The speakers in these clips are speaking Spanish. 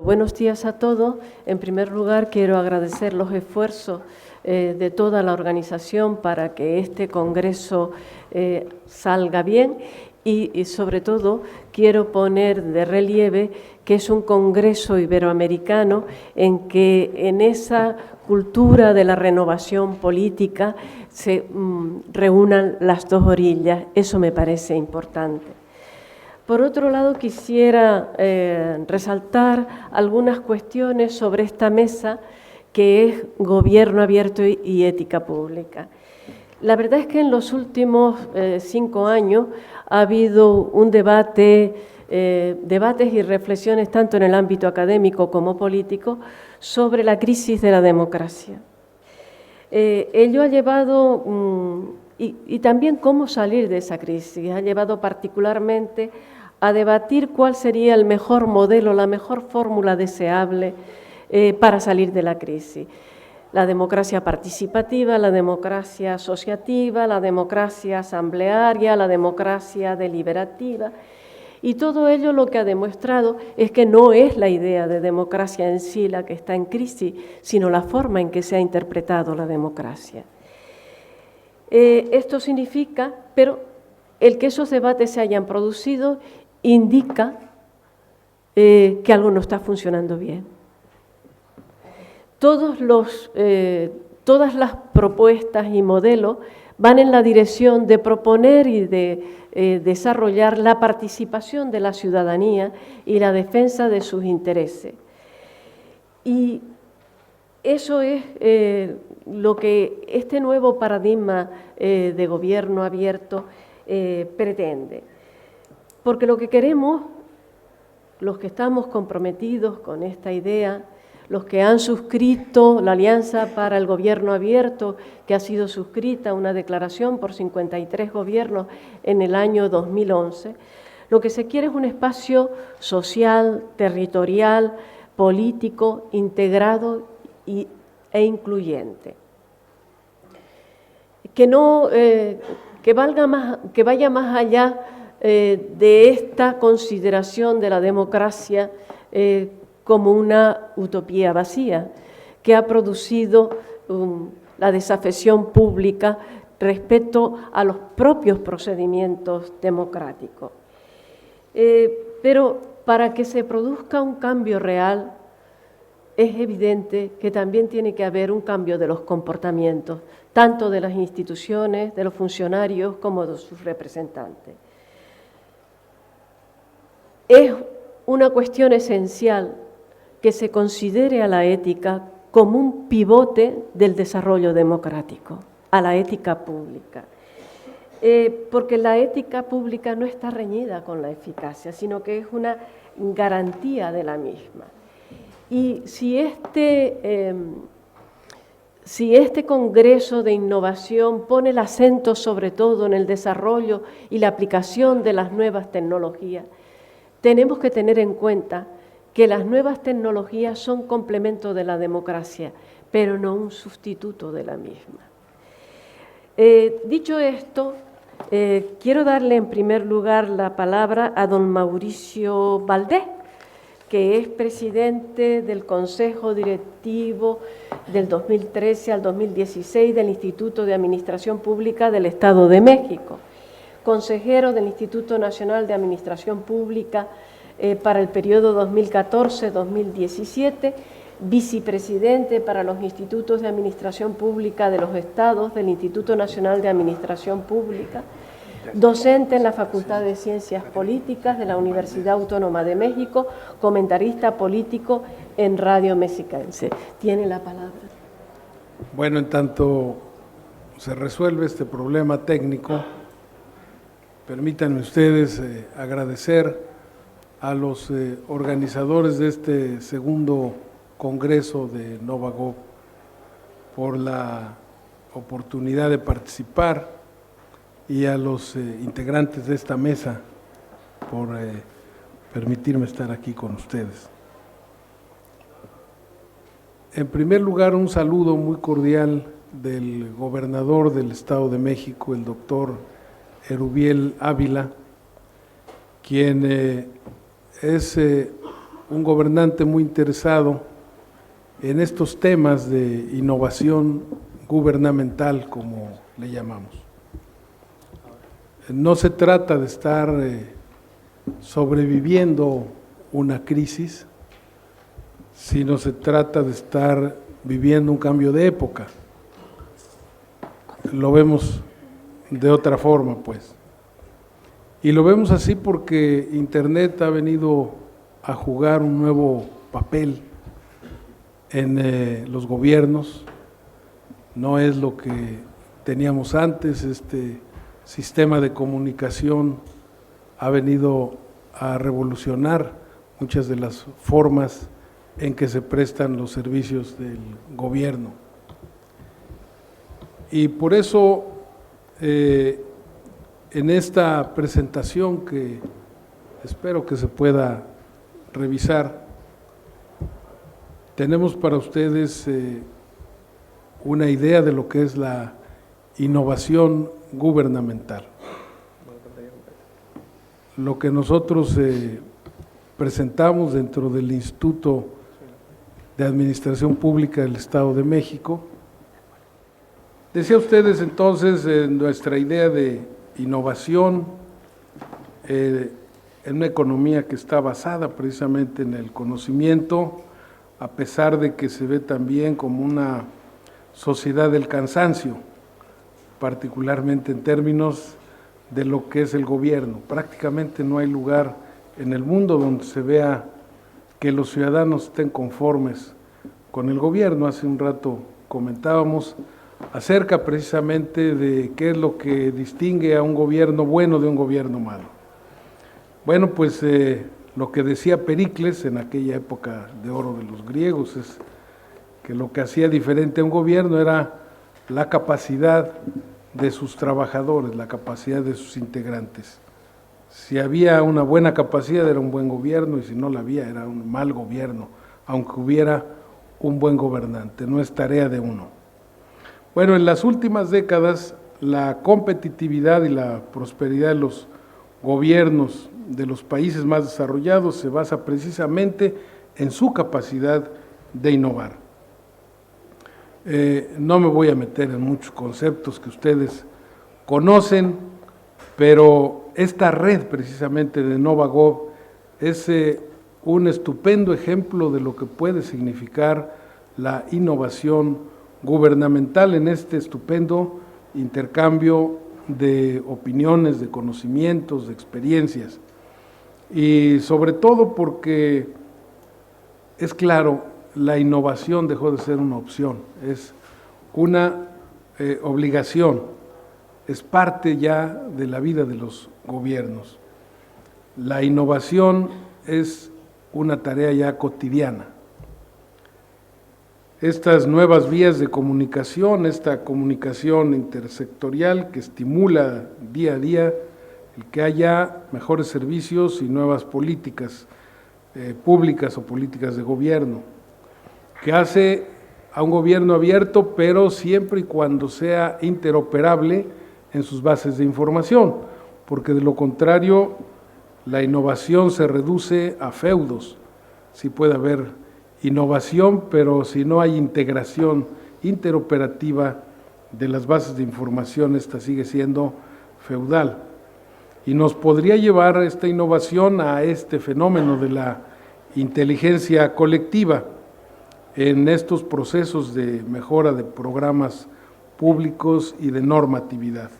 Buenos días a todos. En primer lugar, quiero agradecer los esfuerzos de toda la organización para que este congreso salga bien y sobre todo quiero poner de relieve que es un congreso iberoamericano en que en esa cultura de la renovación política se reúnan las dos orillas. Eso me parece importante. Por otro lado, quisiera resaltar algunas cuestiones sobre esta mesa que es Gobierno Abierto y Ética Pública. La verdad es que en los últimos 5 años ha habido un debates y reflexiones tanto en el ámbito académico como político sobre la crisis de la democracia. Ello ha llevado, y también cómo salir de esa crisis, ha llevado particularmente a debatir cuál sería el mejor modelo, la mejor fórmula deseable para salir de la crisis. La democracia participativa, la democracia asociativa, la democracia asamblearia, la democracia deliberativa. Y todo ello lo que ha demostrado es que no es la idea de democracia en sí la que está en crisis, sino la forma en que se ha interpretado la democracia. Esto significa, pero el que esos debates se hayan producido indica que algo no está funcionando bien. Todas las propuestas y modelos van en la dirección de proponer y de desarrollar la participación de la ciudadanía y la defensa de sus intereses. Y eso es lo que este nuevo paradigma de gobierno abierto pretende. Porque lo que queremos, los que estamos comprometidos con esta idea, los que han suscrito la Alianza para el Gobierno Abierto, que ha sido suscrita una declaración por 53 gobiernos en el año 2011, lo que se quiere es un espacio social, territorial, político, integrado e incluyente. Que vaya más allá de esta consideración de la democracia como una utopía vacía, que ha producido la desafección pública respecto a los propios procedimientos democráticos. Pero para que se produzca un cambio real, es evidente que también tiene que haber un cambio de los comportamientos, tanto de las instituciones, de los funcionarios, como de sus representantes. Es una cuestión esencial que se considere a la ética como un pivote del desarrollo democrático, a la ética pública. Porque la ética pública no está reñida con la eficacia, sino que es una garantía de la misma. Y si este Congreso de Innovación pone el acento sobre todo en el desarrollo y la aplicación de las nuevas tecnologías, tenemos que tener en cuenta que las nuevas tecnologías son complemento de la democracia, pero no un sustituto de la misma. Dicho esto, quiero darle en primer lugar la palabra a don Mauricio Valdés, que es presidente del Consejo Directivo del 2013 al 2016 del Instituto de Administración Pública del Estado de México, consejero del Instituto Nacional de Administración Pública para el periodo 2014-2017, vicepresidente para los institutos de administración pública de los estados del Instituto Nacional de Administración Pública, docente en la Facultad de Ciencias Políticas de la Universidad Autónoma de México, comentarista político en Radio Mexiquense. Tiene la palabra. Bueno, en tanto se resuelve este problema técnico, permítanme ustedes agradecer a los organizadores de este segundo Congreso de Novagov por la oportunidad de participar y a los integrantes de esta mesa por permitirme estar aquí con ustedes. En primer lugar, un saludo muy cordial del gobernador del Estado de México, el doctor Erubiel Ávila, quien es un gobernante muy interesado en estos temas de innovación gubernamental, como le llamamos. No se trata de estar sobreviviendo una crisis, sino se trata de estar viviendo un cambio de época. Lo vemos de otra forma, pues. Y lo vemos así porque Internet ha venido a jugar un nuevo papel en los gobiernos. No es lo que teníamos antes. Este sistema de comunicación ha venido a revolucionar muchas de las formas en que se prestan los servicios del gobierno. Y por eso, en esta presentación que espero que se pueda revisar, tenemos para ustedes una idea de lo que es la innovación gubernamental. Lo que nosotros presentamos dentro del Instituto de Administración Pública del Estado de México. Decía ustedes entonces nuestra idea de innovación en una economía que está basada precisamente en el conocimiento, a pesar de que se ve también como una sociedad del cansancio, particularmente en términos de lo que es el gobierno. Prácticamente no hay lugar en el mundo donde se vea que los ciudadanos estén conformes con el gobierno. Hace un rato comentábamos acerca precisamente de qué es lo que distingue a un gobierno bueno de un gobierno malo. Bueno, pues lo que decía Pericles en aquella época de oro de los griegos es que lo que hacía diferente a un gobierno era la capacidad de sus trabajadores, la capacidad de sus integrantes. Si había una buena capacidad era un buen gobierno, y si no la había era un mal gobierno, aunque hubiera un buen gobernante. No es tarea de uno. Bueno, en las últimas décadas la competitividad y la prosperidad de los gobiernos de los países más desarrollados se basa precisamente en su capacidad de innovar. No me voy a meter en muchos conceptos que ustedes conocen, pero esta red precisamente de Novagov es un estupendo ejemplo de lo que puede significar la innovación gubernamental en este estupendo intercambio de opiniones, de conocimientos, de experiencias. Y sobre todo porque es claro, la innovación dejó de ser una opción, es una obligación, es parte ya de la vida de los gobiernos. La innovación es una tarea ya cotidiana. Estas nuevas vías de comunicación, esta comunicación intersectorial que estimula día a día el que haya mejores servicios y nuevas políticas públicas o políticas de gobierno, que hace a un gobierno abierto, pero siempre y cuando sea interoperable en sus bases de información, porque de lo contrario la innovación se reduce a feudos. Sí puede haber innovación, pero si no hay integración interoperativa de las bases de información, esta sigue siendo feudal. Y nos podría llevar esta innovación a este fenómeno de la inteligencia colectiva en estos procesos de mejora de programas públicos y de normatividad.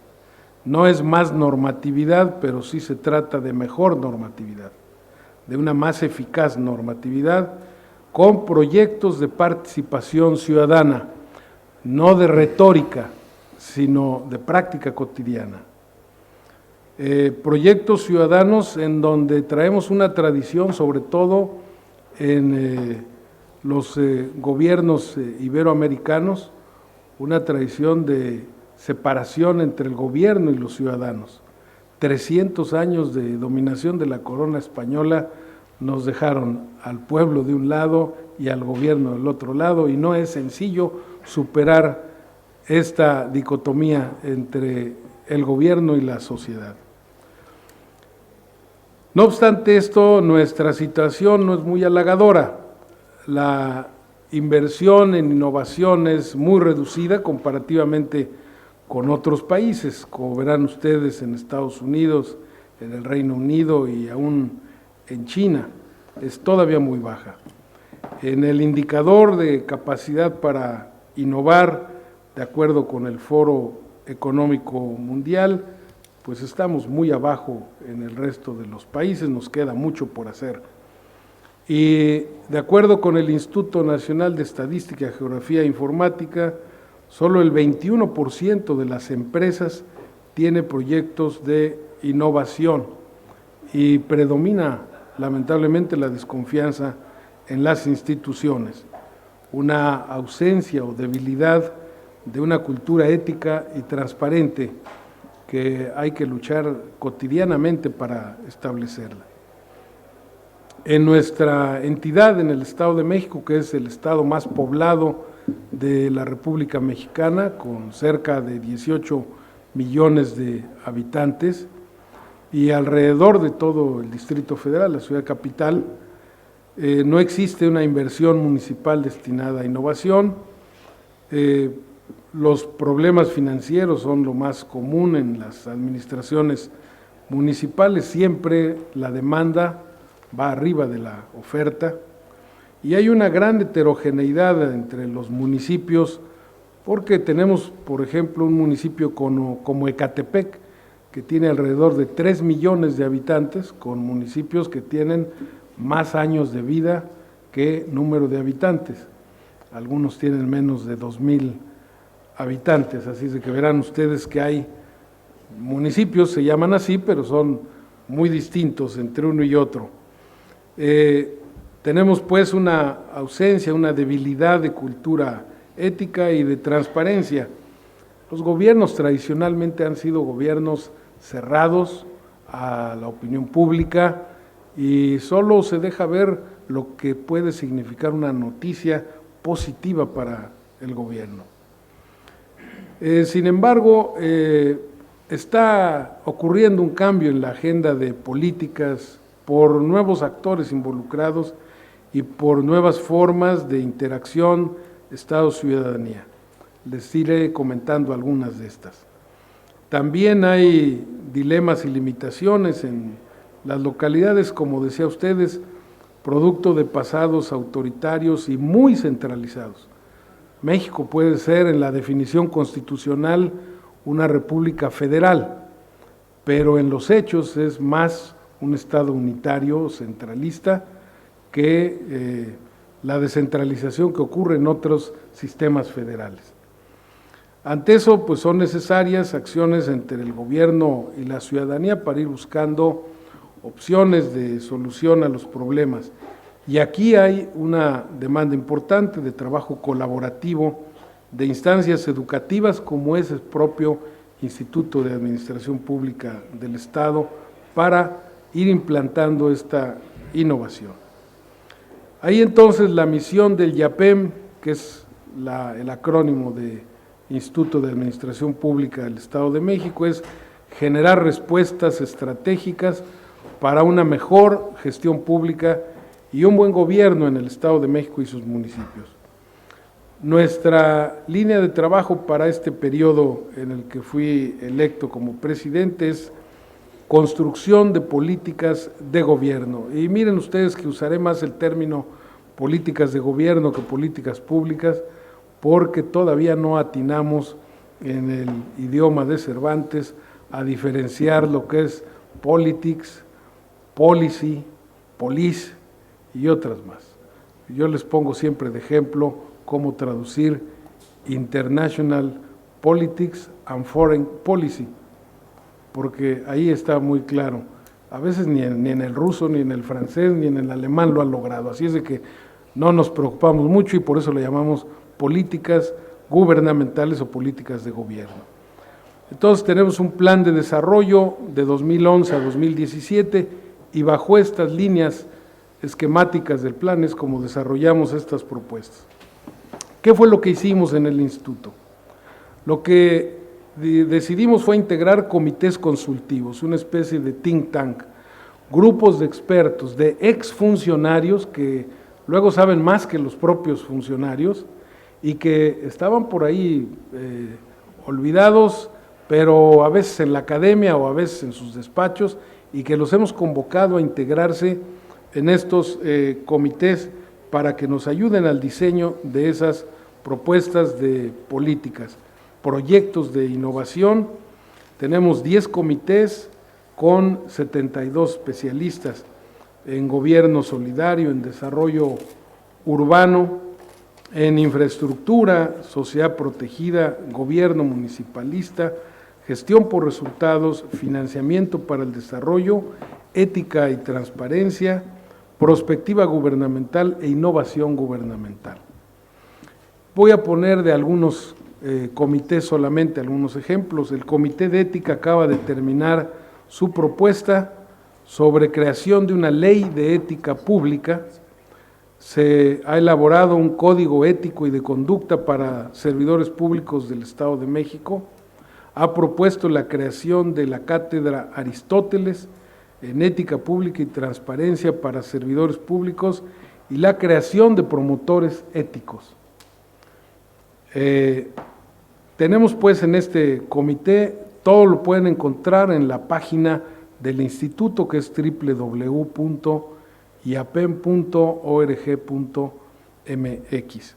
No es más normatividad, pero sí se trata de mejor normatividad, de una más eficaz normatividad, con proyectos de participación ciudadana, no de retórica, sino de práctica cotidiana. Proyectos ciudadanos en donde traemos una tradición, sobre todo en los gobiernos iberoamericanos, una tradición de separación entre el gobierno y los ciudadanos. 300 años de dominación de la corona española nos dejaron al pueblo de un lado y al gobierno del otro lado, y no es sencillo superar esta dicotomía entre el gobierno y la sociedad. No obstante esto, nuestra situación no es muy halagadora. La inversión en innovación es muy reducida comparativamente con otros países, como verán ustedes en Estados Unidos, en el Reino Unido y aún en China, es todavía muy baja. En el indicador de capacidad para innovar, de acuerdo con el Foro Económico Mundial, pues estamos muy abajo en el resto de los países, nos queda mucho por hacer. Y de acuerdo con el Instituto Nacional de Estadística, Geografía e Informática, solo el 21% de las empresas tiene proyectos de innovación y predomina lamentablemente la desconfianza en las instituciones, una ausencia o debilidad de una cultura ética y transparente que hay que luchar cotidianamente para establecerla. En nuestra entidad, en el Estado de México, que es el estado más poblado de la República Mexicana, con cerca de 18 millones de habitantes, y alrededor de todo el Distrito Federal, la ciudad capital, no existe una inversión municipal destinada a innovación. Los problemas financieros son lo más común en las administraciones municipales, siempre la demanda va arriba de la oferta y hay una gran heterogeneidad entre los municipios, porque tenemos, por ejemplo, un municipio como Ecatepec, que tiene alrededor de 3 millones de habitantes, con municipios que tienen más años de vida que número de habitantes. Algunos tienen menos de 2,000 habitantes, así de que verán ustedes que hay municipios, se llaman así, pero son muy distintos entre uno y otro. Tenemos pues una ausencia, una debilidad de cultura ética y de transparencia. Los gobiernos tradicionalmente han sido gobiernos cerrados a la opinión pública y solo se deja ver lo que puede significar una noticia positiva para el gobierno. Sin embargo, está ocurriendo un cambio en la agenda de políticas por nuevos actores involucrados y por nuevas formas de interacción Estado-ciudadanía. Les iré comentando algunas de estas. También hay dilemas y limitaciones en las localidades, como decía ustedes, producto de pasados autoritarios y muy centralizados. México puede ser en la definición constitucional una república federal, pero en los hechos es más un Estado unitario, centralista, que la descentralización que ocurre en otros sistemas federales. Ante eso, pues son necesarias acciones entre el gobierno y la ciudadanía para ir buscando opciones de solución a los problemas. Y aquí hay una demanda importante de trabajo colaborativo de instancias educativas como es el propio Instituto de Administración Pública del Estado para ir implantando esta innovación. Ahí entonces la misión del IAPEM, que es el acrónimo de Instituto de Administración Pública del Estado de México, es generar respuestas estratégicas para una mejor gestión pública y un buen gobierno en el Estado de México y sus municipios. Nuestra línea de trabajo para este periodo en el que fui electo como presidente es construcción de políticas de gobierno. Y miren ustedes que usaré más el término políticas de gobierno que políticas públicas, porque todavía no atinamos en el idioma de Cervantes a diferenciar lo que es politics, policy, police y otras más. Yo les pongo siempre de ejemplo cómo traducir international politics and foreign policy, porque ahí está muy claro. A veces ni en el ruso, ni en el francés, ni en el alemán lo han logrado, así es de que no nos preocupamos mucho y por eso le llamamos políticas gubernamentales o políticas de gobierno. Entonces tenemos un plan de desarrollo de 2011 a 2017 y bajo estas líneas esquemáticas del plan es como desarrollamos estas propuestas. ¿Qué fue lo que hicimos en el instituto? Lo que decidimos fue integrar comités consultivos, una especie de think tank, grupos de expertos, de exfuncionarios que luego saben más que los propios funcionarios y que estaban por ahí olvidados, pero a veces en la academia o a veces en sus despachos, y que los hemos convocado a integrarse en estos comités para que nos ayuden al diseño de esas propuestas de políticas, proyectos de innovación. Tenemos 10 comités con 72 especialistas en gobierno solidario, en desarrollo urbano, en infraestructura, sociedad protegida, gobierno municipalista, gestión por resultados, financiamiento para el desarrollo, ética y transparencia, prospectiva gubernamental e innovación gubernamental. Voy a poner de algunos comités solamente algunos ejemplos. El Comité de Ética acaba de terminar su propuesta sobre creación de una ley de ética pública. Se ha elaborado un código ético y de conducta para servidores públicos del Estado de México. Ha propuesto la creación de la Cátedra Aristóteles en Ética Pública y Transparencia para servidores públicos y la creación de promotores éticos. Tenemos pues en este comité, todo lo pueden encontrar en la página del instituto, que es www.iapen.org.mx.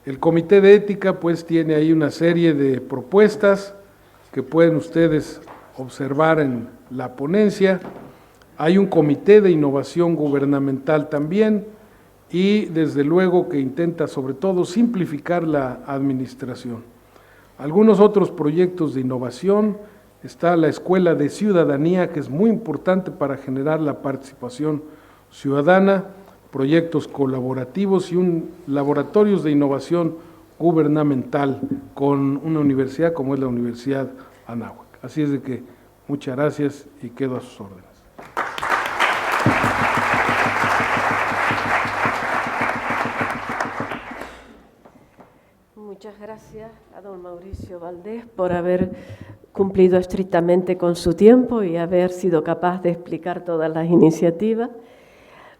El Comité de Ética pues tiene ahí una serie de propuestas que pueden ustedes observar en la ponencia. Hay un Comité de Innovación Gubernamental también, y desde luego que intenta sobre todo simplificar la administración. Algunos otros proyectos de innovación, está la Escuela de Ciudadanía, que es muy importante para generar la participación ciudadana, proyectos colaborativos y laboratorios de innovación gubernamental con una universidad como es la Universidad Anáhuac. Así es de que muchas gracias y quedo a sus órdenes. Muchas gracias a don Mauricio Valdés por haber cumplido estrictamente con su tiempo y haber sido capaz de explicar todas las iniciativas.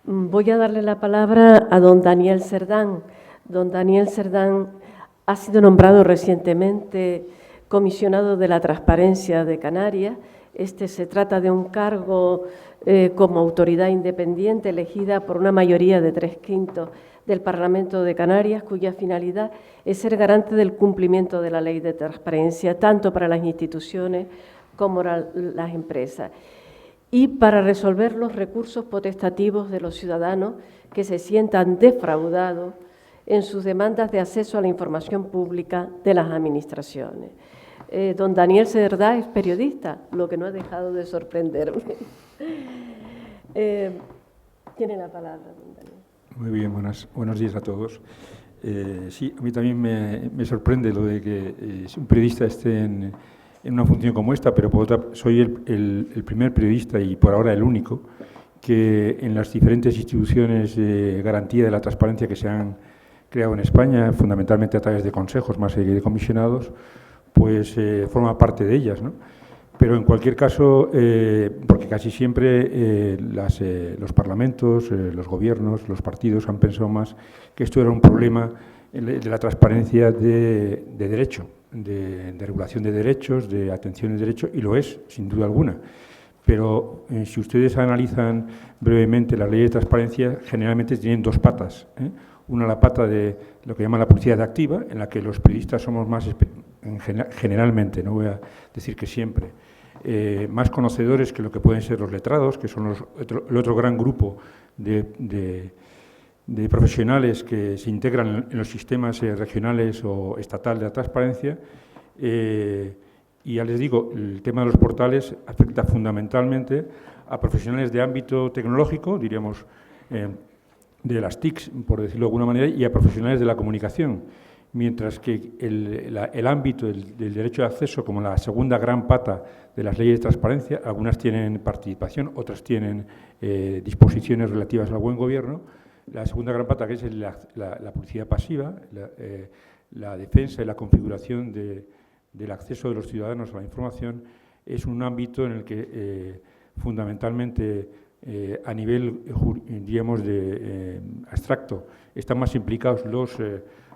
Voy a darle la palabra a don Daniel Cerdán. Don Daniel Cerdán ha sido nombrado recientemente comisionado de la Transparencia de Canarias. Se trata de un cargo como autoridad independiente elegida por una mayoría de 3/5 del Parlamento de Canarias, cuya finalidad es ser garante del cumplimiento de la ley de transparencia, tanto para las instituciones como para las empresas, y para resolver los recursos potestativos de los ciudadanos que se sientan defraudados en sus demandas de acceso a la información pública de las administraciones. Don Daniel Cerdán es periodista, lo que no ha dejado de sorprenderme. Tiene la palabra, don Daniel. Muy bien, buenos días a todos. Sí, a mí también me sorprende lo de que un periodista esté en una función como esta, pero por otra, soy el primer periodista y por ahora el único que en las diferentes instituciones de garantía de la transparencia que se han creado en España, fundamentalmente a través de consejos más que de comisionados, pues forma parte de ellas, ¿no? Pero en cualquier caso, porque casi siempre los parlamentos, los gobiernos, los partidos han pensado más que esto era un problema de la transparencia de derecho, de regulación de derechos, de atención de derecho, y lo es, sin duda alguna. Pero si ustedes analizan brevemente la ley de transparencia, generalmente tienen dos patas, ¿eh? Una, la pata de lo que llaman la publicidad activa, en la que los periodistas somos más, generalmente, no voy a decir que siempre, más conocedores que lo que pueden ser los letrados, que son el otro gran grupo de profesionales que se integran en los sistemas regionales o estatal de la transparencia. Y ya les digo, el tema de los portales afecta fundamentalmente a profesionales de ámbito tecnológico, diríamos, de las TICs, por decirlo de alguna manera, y a profesionales de la comunicación, mientras que el ámbito del derecho de acceso, como la segunda gran pata de las leyes de transparencia, algunas tienen participación, otras tienen disposiciones relativas al buen gobierno. La segunda gran pata, que es la publicidad pasiva, la defensa y la configuración del acceso de los ciudadanos a la información, es un ámbito en el que fundamentalmente a nivel, diríamos, abstracto, están más implicados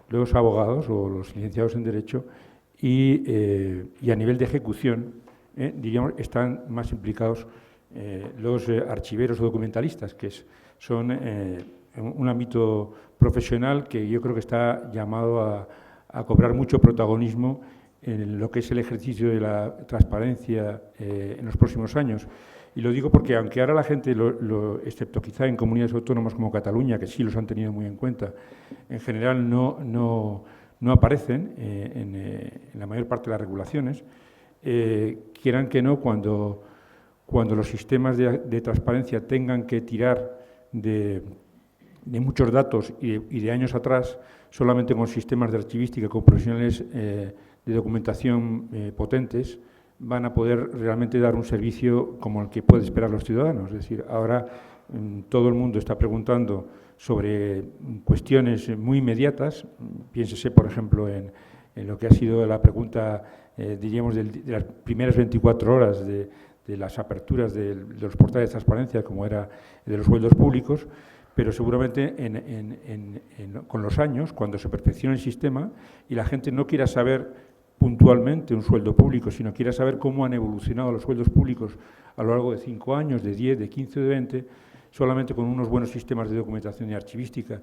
los abogados o los licenciados en Derecho y a nivel de ejecución, diríamos, están más implicados los archiveros o documentalistas, que son un ámbito profesional que yo creo que está llamado a cobrar mucho protagonismo en lo que es el ejercicio de la transparencia en los próximos años. Y lo digo porque, aunque ahora la gente, excepto quizá en comunidades autónomas como Cataluña, que sí los han tenido muy en cuenta, en general no aparecen en la mayor parte de las regulaciones, quieran que no, cuando los sistemas de transparencia tengan que tirar de muchos datos y de años atrás, solamente con sistemas de archivística, con profesionales de documentación potentes, van a poder realmente dar un servicio como el que puede esperar los ciudadanos. Es decir, ahora todo el mundo está preguntando sobre cuestiones muy inmediatas. Piénsese, por ejemplo, en lo que ha sido la pregunta, diríamos, de las primeras 24 horas de las aperturas de los portales de transparencia, como era de los sueldos públicos, pero seguramente con los años, cuando se perfeccione el sistema y la gente no quiera saber puntualmente un sueldo público, sino quiera saber cómo han evolucionado los sueldos públicos a lo largo de 5 años, de 10, de 15 o de 20, solamente con unos buenos sistemas de documentación y archivística,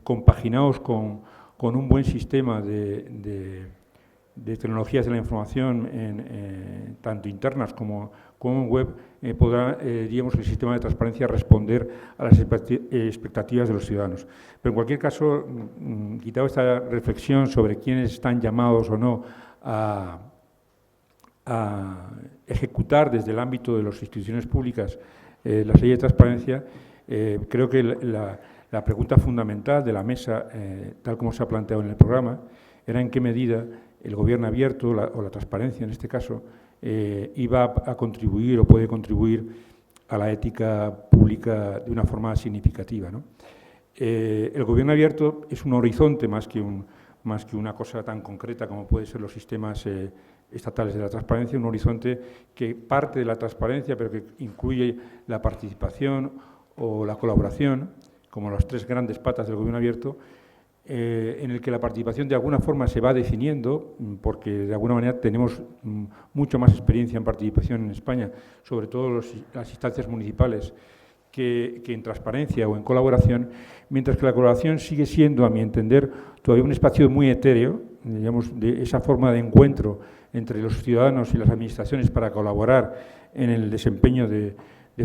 compaginados con un buen sistema de tecnologías de la información, tanto internas como en web, podrá, digamos, el sistema de transparencia responder a las expectativas de los ciudadanos. Pero en cualquier caso, quitado esta reflexión sobre quiénes están llamados o no a ejecutar desde el ámbito de las instituciones públicas las leyes de transparencia, creo que la pregunta fundamental de la mesa, tal como se ha planteado en el programa, era en qué medida el gobierno abierto, o la transparencia en este caso, iba a contribuir o puede contribuir a la ética pública de una forma significativa, ¿no? El gobierno abierto es un horizonte más que una cosa tan concreta como pueden ser los sistemas estatales de la transparencia, un horizonte que parte de la transparencia, pero que incluye la participación o la colaboración, como las 3 grandes patas del gobierno abierto, en el que la participación de alguna forma se va definiendo, porque de alguna manera tenemos mucho más experiencia en participación en España, sobre todo las instancias municipales, que en transparencia o en colaboración, mientras que la colaboración sigue siendo, a mi entender, todavía un espacio muy etéreo, digamos, de esa forma de encuentro entre los ciudadanos y las administraciones para colaborar en el desempeño de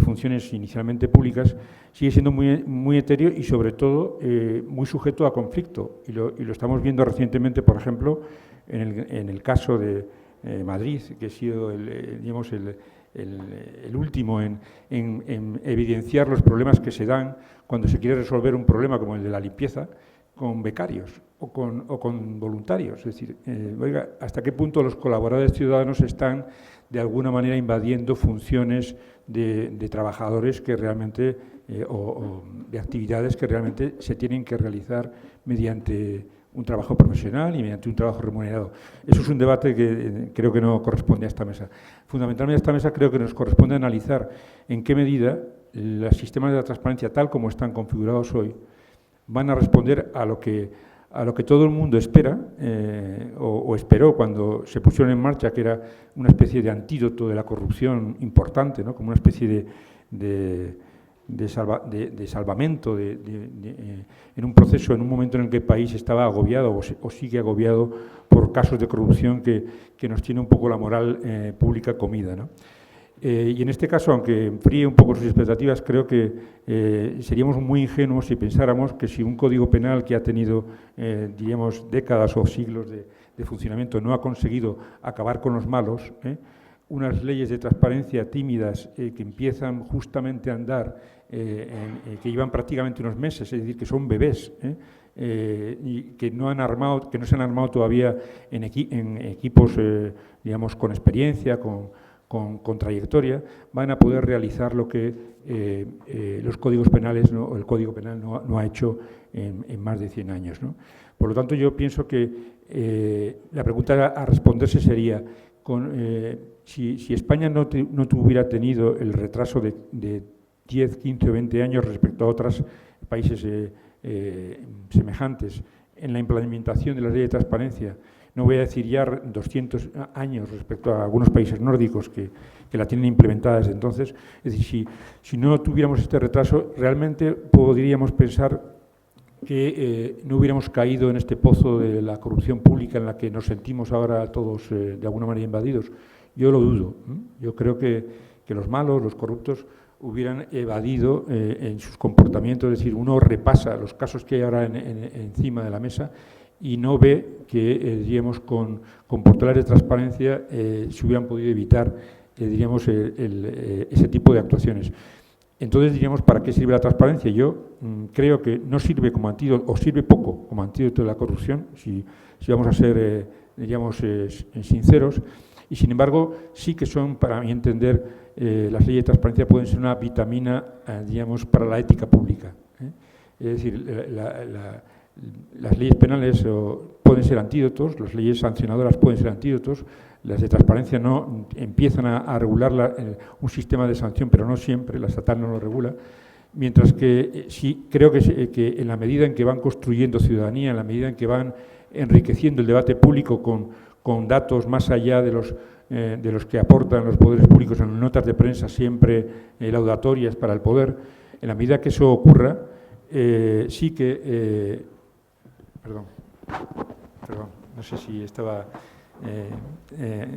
funciones inicialmente públicas, sigue siendo muy etéreo y, sobre todo, muy sujeto a conflicto. Y lo estamos viendo recientemente, por ejemplo, en el caso de Madrid, que ha sido digamos, el último en evidenciar los problemas que se dan cuando se quiere resolver un problema como el de la limpieza con becarios o con voluntarios. Es decir, oiga, ¿hasta qué punto los colaboradores ciudadanos están de alguna manera invadiendo funciones de trabajadores que realmente o de actividades que realmente se tienen que realizar mediante un trabajo profesional y mediante un trabajo remunerado? Eso es un debate que creo que no corresponde a esta mesa. Fundamentalmente a esta mesa creo que nos corresponde analizar en qué medida los sistemas de la transparencia, tal como están configurados hoy, van a responder a lo que todo el mundo espera o esperó cuando se pusieron en marcha, que era una especie de antídoto de la corrupción importante, ¿no? Como una especie de salvamento en un proceso, en un momento en el que el país estaba agobiado o sigue agobiado por casos de corrupción que nos tiene un poco la moral pública comida, ¿no? Y en este caso, aunque enfríe un poco sus expectativas, creo que seríamos muy ingenuos si pensáramos que si un código penal que ha tenido, diríamos, décadas o siglos de funcionamiento no ha conseguido acabar con los malos, unas leyes de transparencia tímidas que empiezan justamente a andar, que llevan prácticamente unos meses, es decir, que son bebés, y que no se han armado todavía en equipos, digamos, con experiencia, con trayectoria, van a poder realizar lo que los códigos penales, o el Código Penal no ha hecho en más de 100 años, ¿no? Por lo tanto, yo pienso que la pregunta a responderse sería si España no hubiera tenido el retraso de 10, 15 o 20 años respecto a otros países semejantes en la implementación de la ley de transparencia, no voy a decir ya 200 años respecto a algunos países nórdicos que la tienen implementada desde entonces, es decir, si no tuviéramos este retraso, realmente podríamos pensar que no hubiéramos caído en este pozo de la corrupción pública en la que nos sentimos ahora todos de alguna manera invadidos. Yo lo dudo. Yo creo que los malos, los corruptos, hubieran evadido en sus comportamientos, es decir, uno repasa los casos que hay ahora encima de la mesa y no ve que, diríamos, con portales de transparencia se hubieran podido evitar, diríamos, ese tipo de actuaciones. Entonces, diríamos, ¿para qué sirve la transparencia? Yo creo que no sirve como antídoto, o sirve poco como antídoto de la corrupción, si vamos a ser, diríamos, sinceros, y sin embargo, sí que son, para mi entender, las leyes de transparencia pueden ser una vitamina, digamos, para la ética pública. Es decir, las leyes penales pueden ser antídotos, las leyes sancionadoras pueden ser antídotos, las de transparencia no empiezan a regular un sistema de sanción, pero no siempre, la estatal no lo regula, mientras que sí creo que en la medida en que van construyendo ciudadanía, en la medida en que van enriqueciendo el debate público con datos más allá de los que aportan los poderes públicos en notas de prensa siempre laudatorias para el poder, en la medida que eso ocurra, sí que... Perdón, no sé si estaba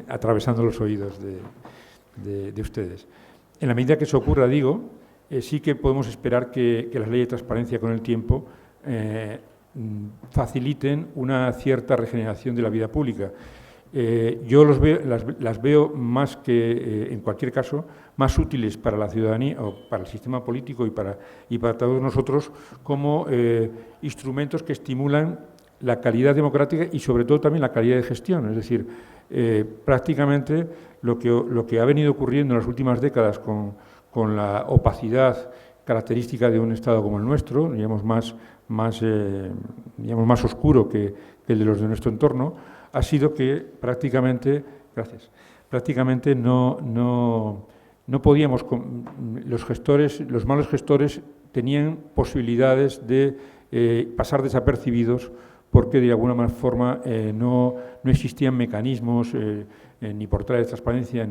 atravesando los oídos de ustedes. En la medida que eso ocurra, digo, sí que podemos esperar que las leyes de transparencia con el tiempo faciliten una cierta regeneración de la vida pública. Yo las veo más que, en cualquier caso, más útiles para la ciudadanía o para el sistema político y para todos nosotros como instrumentos que estimulan la calidad democrática y sobre todo también la calidad de gestión. Es decir, prácticamente lo que ha venido ocurriendo en las últimas décadas con la opacidad característica de un Estado como el nuestro, digamos más oscuro que el de los de nuestro entorno, ha sido que prácticamente no podíamos, los malos gestores tenían posibilidades de pasar desapercibidos porque de alguna forma no existían mecanismos, ni portales de transparencia,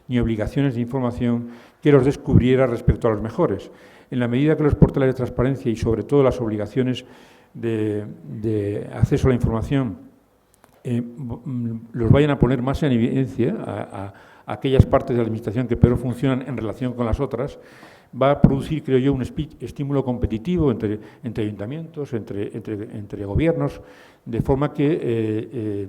ni obligaciones de información que los descubriera respecto a los mejores. En la medida que los portales de transparencia y sobre todo las obligaciones de acceso a la información los vayan a poner más en evidencia a aquellas partes de la Administración que peor funcionan en relación con las otras, va a producir, creo yo, un estímulo competitivo entre ayuntamientos, entre gobiernos, de forma que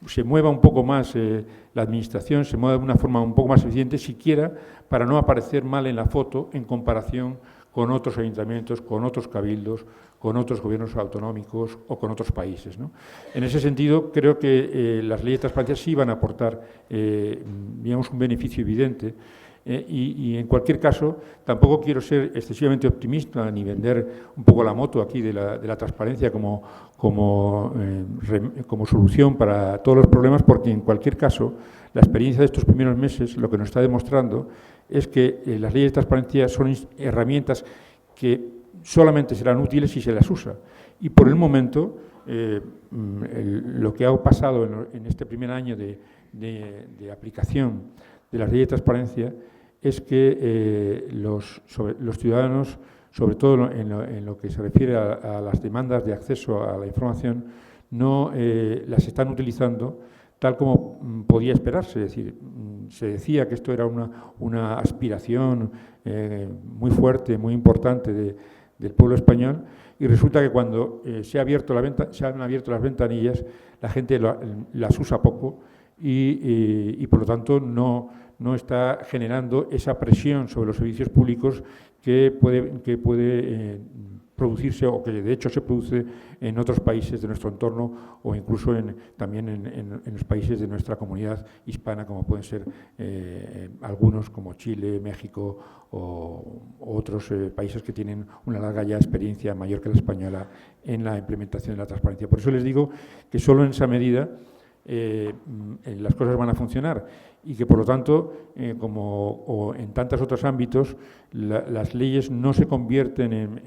se mueva un poco más la Administración, se mueva de una forma un poco más eficiente, siquiera para no aparecer mal en la foto en comparación con otros ayuntamientos, con otros cabildos, con otros gobiernos autonómicos o con otros países, ¿no? En ese sentido, creo que las leyes de transparencia sí van a aportar, digamos, un beneficio evidente. Y en cualquier caso, tampoco quiero ser excesivamente optimista ni vender un poco la moto aquí de la transparencia como solución para todos los problemas, porque en cualquier caso, la experiencia de estos primeros meses lo que nos está demostrando es que las leyes de transparencia son herramientas que solamente serán útiles si se las usa. Y por el momento, lo que ha pasado en este primer año de aplicación de las leyes de transparencia es que los ciudadanos, sobre todo en lo que se refiere a las demandas de acceso a la información, no las están utilizando tal como podía esperarse. Es decir, se decía que esto era una aspiración muy fuerte, muy importante del pueblo español, y resulta que cuando se han abierto las ventanillas, la gente las usa poco y por lo tanto no está generando esa presión sobre los servicios públicos que puede producirse o que de hecho se produce en otros países de nuestro entorno o incluso también en los países de nuestra comunidad hispana, como pueden ser algunos como Chile, México o otros países que tienen una larga ya experiencia mayor que la española en la implementación de la transparencia. Por eso les digo que solo en esa medida las cosas van a funcionar y que, por lo tanto, como en tantos otros ámbitos, las leyes no se convierten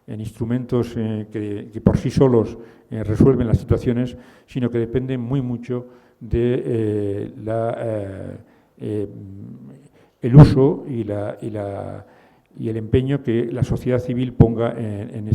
en instrumentos que por sí solos resuelven las situaciones, sino que dependen muy mucho de el uso y el empeño que la sociedad civil ponga en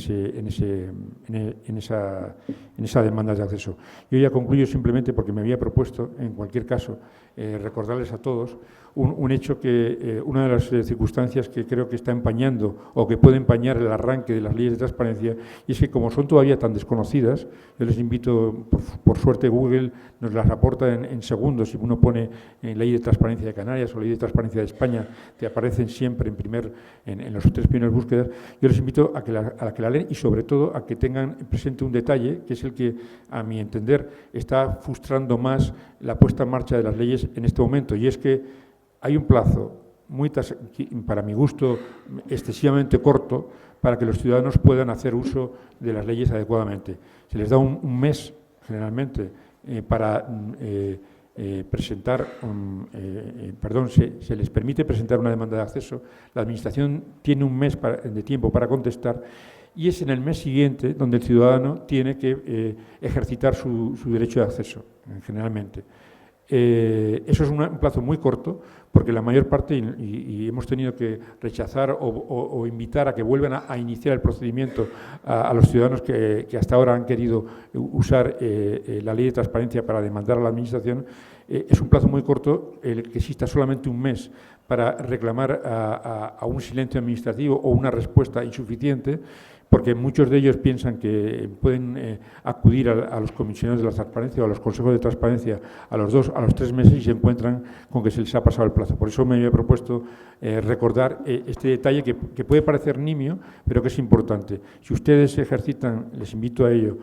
esa demanda de acceso. Yo ya concluyo simplemente porque me había propuesto, en cualquier caso, recordarles a todos un hecho que una de las circunstancias que creo que está empañando o que puede empañar el arranque de las leyes de transparencia, y es que como son todavía tan desconocidas, yo les invito, por suerte Google nos las aporta en segundos. Si uno pone Ley de Transparencia de Canarias o Ley de Transparencia de España, te aparecen siempre en las 3 primeras búsquedas. Yo les invito a que la lean y, sobre todo, a que tengan presente un detalle, que es el que, a mi entender, está frustrando más la puesta en marcha de las leyes en este momento, y es que hay un plazo, para mi gusto, excesivamente corto, para que los ciudadanos puedan hacer uso de las leyes adecuadamente. Se les da un mes, generalmente, para presentar, se les permite presentar una demanda de acceso. La Administración tiene un mes de tiempo para contestar, y es en el mes siguiente donde el ciudadano tiene que ejercitar su derecho de acceso, generalmente. Eso es un plazo muy corto, porque la mayor parte, y hemos tenido que rechazar o invitar a que vuelvan a iniciar el procedimiento a los ciudadanos que hasta ahora han querido usar la ley de transparencia para demandar a la Administración. Es un plazo muy corto el que exista solamente un mes para reclamar a un silencio administrativo o una respuesta insuficiente, porque muchos de ellos piensan que pueden acudir a los comisionados de la transparencia o a los consejos de transparencia a los 2, a los 3 meses, y se encuentran con que se les ha pasado el plazo. Por eso me había propuesto recordar este detalle que puede parecer nimio, pero que es importante. Si ustedes ejercitan, les invito a ello,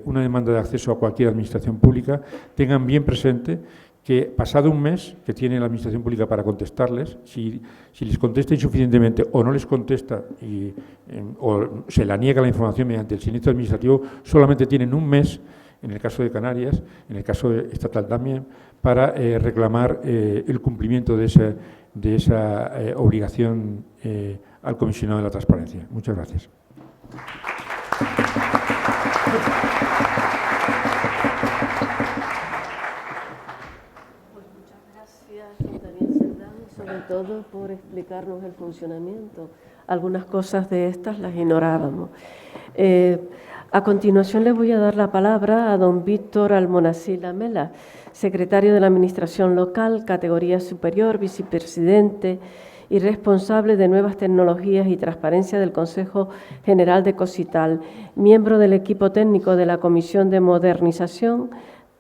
una demanda de acceso a cualquier administración pública, tengan bien presente que, pasado un mes que tiene la Administración Pública para contestarles, si les contesta insuficientemente o no les contesta o se la niega la información mediante el silencio administrativo, solamente tienen un mes, en el caso de Canarias, en el caso estatal también, para reclamar el cumplimiento de esa obligación al comisionado de la transparencia. Muchas gracias. Sobre todo por explicarnos el funcionamiento. Algunas cosas de estas las ignorábamos. A continuación le voy a dar la palabra a don Víctor Almonacil Lamela, secretario de la Administración Local, categoría superior, vicepresidente y responsable de Nuevas Tecnologías y Transparencia del Consejo General de Cosital, miembro del equipo técnico de la Comisión de Modernización,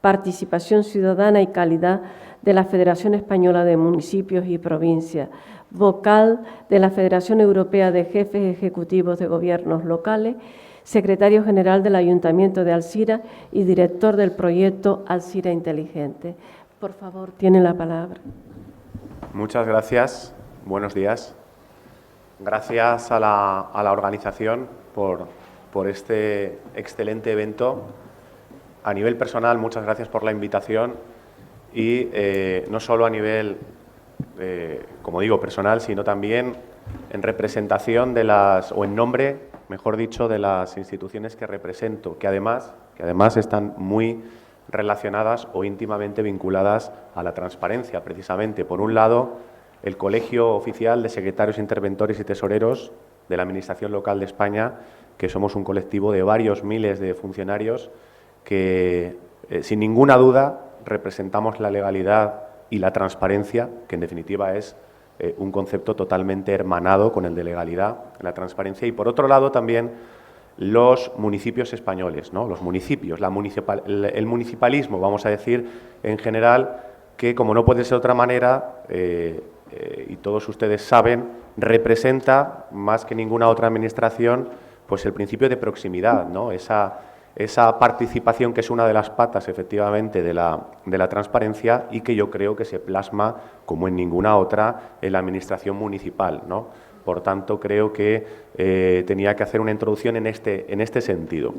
Participación Ciudadana y Calidad de la Federación Española de Municipios y Provincias, vocal de la Federación Europea de Jefes Ejecutivos de Gobiernos Locales, secretario general del Ayuntamiento de Alzira y director del proyecto Alzira Inteligente. Por favor, tiene la palabra. Muchas gracias. Buenos días. Gracias a la organización por este excelente evento. A nivel personal, muchas gracias por la invitación y no solo a nivel, como digo, personal, sino también en representación de o en nombre, mejor dicho, de las instituciones que represento, que además están muy relacionadas o íntimamente vinculadas a la transparencia, precisamente. Por un lado, el Colegio Oficial de Secretarios, Interventores y Tesoreros de la Administración Local de España, que somos un colectivo de varios miles de funcionarios que, sin ninguna duda, representamos la legalidad y la transparencia, que en definitiva es un concepto totalmente hermanado con el de legalidad, la transparencia. Y por otro lado también los municipios españoles, ¿no? Los municipios, el municipalismo, vamos a decir en general, que como no puede ser de otra manera, y todos ustedes saben, representa más que ninguna otra administración pues el principio de proximidad, ¿no? Esa participación que es una de las patas, efectivamente, de la transparencia y que yo creo que se plasma, como en ninguna otra, en la administración municipal, ¿no? Por tanto, creo que tenía que hacer una introducción en este sentido.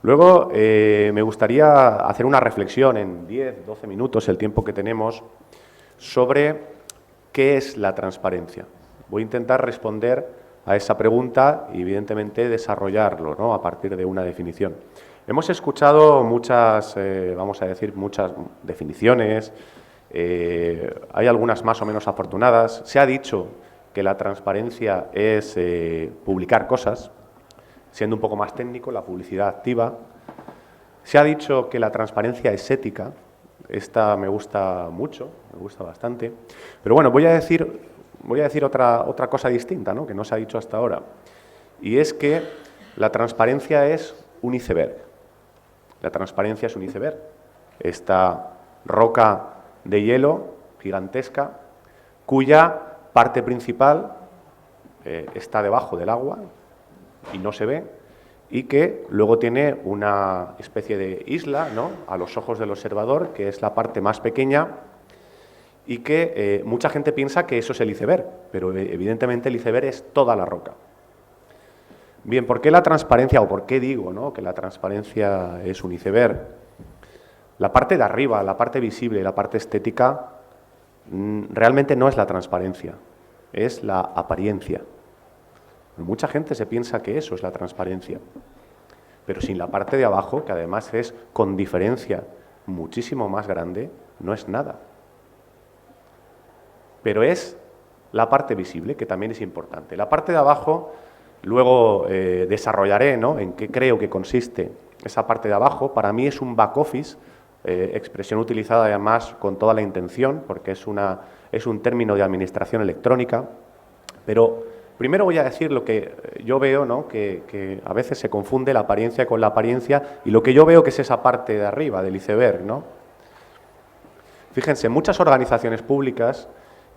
Luego, me gustaría hacer una reflexión en 10, 12 minutos, el tiempo que tenemos, sobre qué es la transparencia. Voy a intentar responder a esa pregunta y, evidentemente, desarrollarlo, ¿no?, a partir de una definición. Hemos escuchado muchas, vamos a decir, muchas definiciones, hay algunas más o menos afortunadas. Se ha dicho que la transparencia es publicar cosas, siendo un poco más técnico, la publicidad activa. Se ha dicho que la transparencia es ética. Esta me gusta mucho, me gusta bastante. Pero bueno, voy a decir otra cosa distinta, ¿no?, que no se ha dicho hasta ahora. Y es que la transparencia es un iceberg. La transparencia es un iceberg. Esta roca de hielo gigantesca, cuya parte principal está debajo del agua y no se ve, y que luego tiene una especie de isla, ¿no?, a los ojos del observador, que es la parte más pequeña, y que mucha gente piensa que eso es el iceberg, pero evidentemente el iceberg es toda la roca. Bien, ¿por qué la transparencia, o por qué digo, ¿no?, que la transparencia es un iceberg? La parte de arriba, la parte visible, la parte estética, realmente no es la transparencia, es la apariencia. Mucha gente se piensa que eso es la transparencia, pero sin la parte de abajo, que además es con diferencia muchísimo más grande, no es nada. Pero es la parte visible, que también es importante. La parte de abajo, luego desarrollaré, ¿no?, en qué creo que consiste esa parte de abajo. Para mí es un back office, expresión utilizada además con toda la intención, porque es un término de administración electrónica. Pero primero voy a decir lo que yo veo, ¿no?, que a veces se confunde la apariencia con la apariencia, y lo que yo veo que es esa parte de arriba del iceberg, ¿no? Fíjense, muchas organizaciones públicas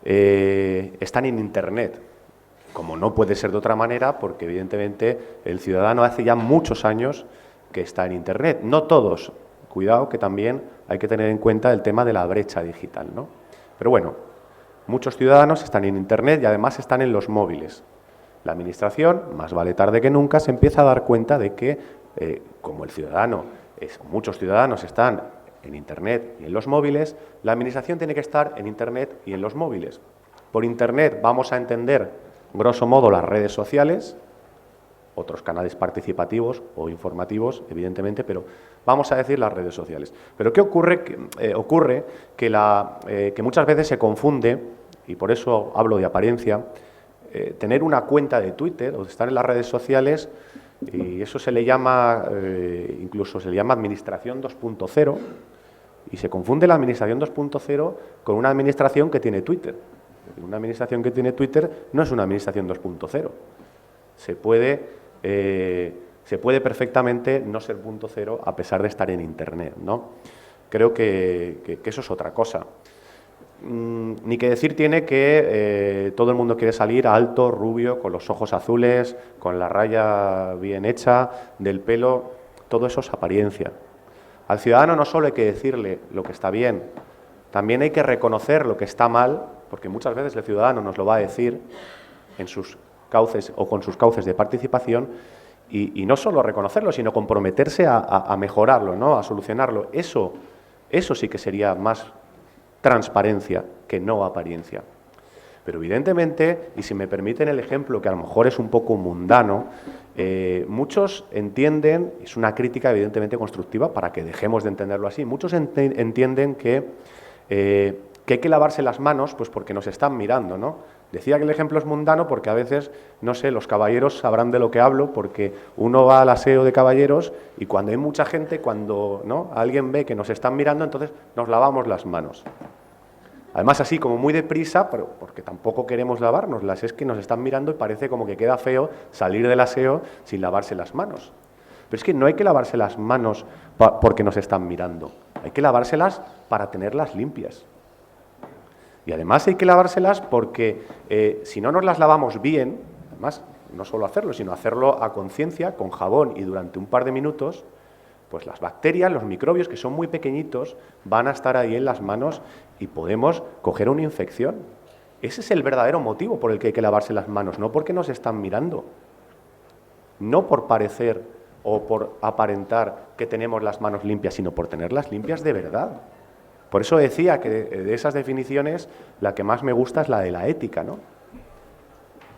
están en Internet, como no puede ser de otra manera, porque evidentemente el ciudadano hace ya muchos años que está en Internet. No todos, cuidado, que también hay que tener en cuenta el tema de la brecha digital, ¿no? Pero bueno, muchos ciudadanos están en Internet y además están en los móviles. La Administración, más vale tarde que nunca, se empieza a dar cuenta de que, como muchos ciudadanos están en Internet y en los móviles, la Administración tiene que estar en Internet y en los móviles. Por Internet vamos a entender, grosso modo, las redes sociales, otros canales participativos o informativos, evidentemente, pero vamos a decir las redes sociales. Pero ¿qué ocurre? Ocurre que muchas veces se confunde, y por eso hablo de apariencia, tener una cuenta de Twitter o estar en las redes sociales, y eso se le llama, incluso se le llama Administración 2.0, y se confunde la Administración 2.0 con una administración que tiene Twitter. Una administración que tiene Twitter no es una Administración 2.0. Se puede perfectamente no ser punto cero a pesar de estar en Internet, ¿no? Creo que eso es otra cosa. Ni que decir tiene que todo el mundo quiere salir alto, rubio, con los ojos azules, con la raya bien hecha, del pelo. Todo eso es apariencia. Al ciudadano no solo hay que decirle lo que está bien, también hay que reconocer lo que está mal, porque muchas veces el ciudadano nos lo va a decir en sus cauces o con sus cauces de participación, y no solo reconocerlo, sino comprometerse a mejorarlo, ¿no?, a solucionarlo. Eso sí que sería más transparencia que no apariencia. Pero evidentemente, y si me permiten el ejemplo, que a lo mejor es un poco mundano, muchos entienden, es una crítica evidentemente constructiva para que dejemos de entenderlo así, muchos entienden que hay que lavarse las manos pues porque nos están mirando, ¿no? Decía que el ejemplo es mundano porque a veces, no sé, los caballeros sabrán de lo que hablo, porque uno va al aseo de caballeros y cuando hay mucha gente, cuando, ¿no?, alguien ve que nos están mirando, entonces nos lavamos las manos. Además, así como muy deprisa, pero porque tampoco queremos lavárnoslas, es que nos están mirando y parece como que queda feo salir del aseo sin lavarse las manos. Pero es que no hay que lavarse las manos porque nos están mirando, hay que lavárselas para tenerlas limpias. Y además hay que lavárselas porque si no nos las lavamos bien, además no solo hacerlo, sino hacerlo a conciencia, con jabón y durante un par de minutos, pues las bacterias, los microbios, que son muy pequeñitos, van a estar ahí en las manos y podemos coger una infección. Ese es el verdadero motivo por el que hay que lavarse las manos, no porque nos están mirando, no por parecer o por aparentar que tenemos las manos limpias, sino por tenerlas limpias de verdad. Por eso decía que de esas definiciones la que más me gusta es la de la ética, ¿no?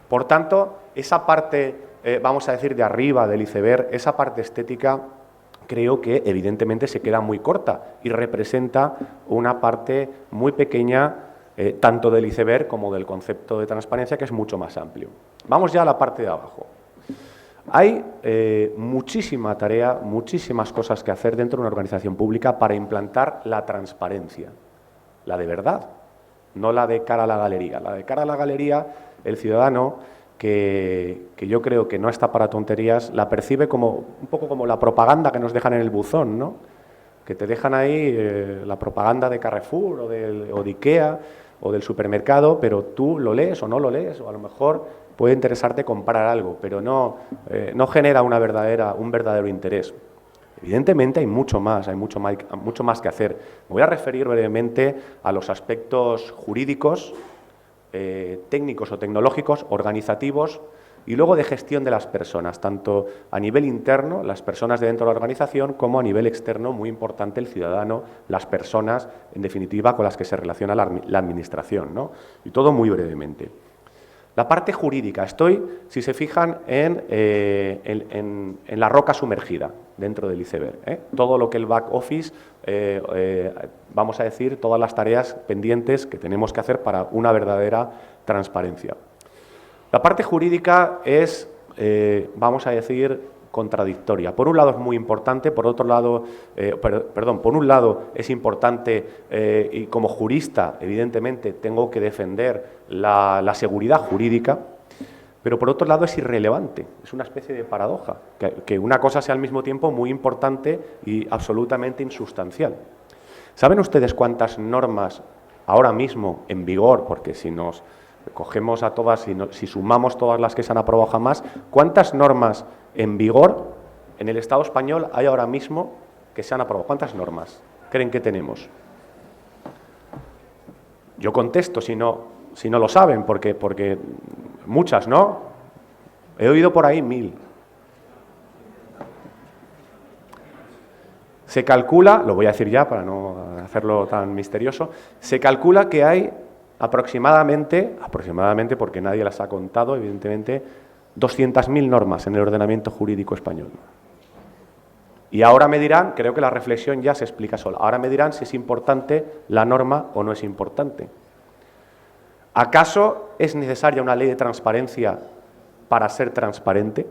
Por tanto, esa parte, vamos a decir, de arriba del iceberg, esa parte estética, creo que evidentemente se queda muy corta y representa una parte muy pequeña tanto del iceberg como del concepto de transparencia, que es mucho más amplio. Vamos ya a la parte de abajo. Hay muchísima tarea, muchísimas cosas que hacer dentro de una organización pública para implantar la transparencia, la de verdad, no la de cara a la galería. La de cara a la galería, el ciudadano, que yo creo que no está para tonterías, la percibe como un poco como la propaganda que nos dejan en el buzón, ¿no? Que te dejan ahí la propaganda de Carrefour o de Ikea o del supermercado, pero tú lo lees o no lo lees, o a lo mejor puede interesarte comprar algo, pero no genera un verdadero interés. Evidentemente hay mucho más que hacer. Me voy a referir brevemente a los aspectos jurídicos, técnicos o tecnológicos, organizativos y luego de gestión de las personas, tanto a nivel interno, las personas de dentro de la organización, como a nivel externo, muy importante, el ciudadano, las personas, en definitiva, con las que se relaciona la administración, ¿no? Y todo muy brevemente. La parte jurídica, si se fijan, en la roca sumergida dentro del iceberg, ¿eh? Todo lo que el back office, vamos a decir, todas las tareas pendientes que tenemos que hacer para una verdadera transparencia. La parte jurídica es, vamos a decir, contradictoria. Por un lado es muy importante, por otro lado, por un lado es importante y como jurista, evidentemente, tengo que defender la seguridad jurídica, pero por otro lado es irrelevante, es una especie de paradoja, que una cosa sea al mismo tiempo muy importante y absolutamente insustancial. ¿Saben ustedes cuántas normas ahora mismo en vigor, porque si nos cogemos a todas, si sumamos todas las que se han aprobado jamás, cuántas normas en vigor en el Estado español hay ahora mismo que se han aprobado? ¿Cuántas normas creen que tenemos? Yo contesto si no lo saben, porque muchas, ¿no? He oído por ahí 1000. Se calcula, lo voy a decir ya para no hacerlo tan misterioso, se calcula que hay aproximadamente porque nadie las ha contado, evidentemente, 200.000 normas en el ordenamiento jurídico español. Y ahora me dirán, creo que la reflexión ya se explica sola, ahora me dirán si es importante la norma o no es importante. ¿Acaso es necesaria una ley de transparencia para ser transparente?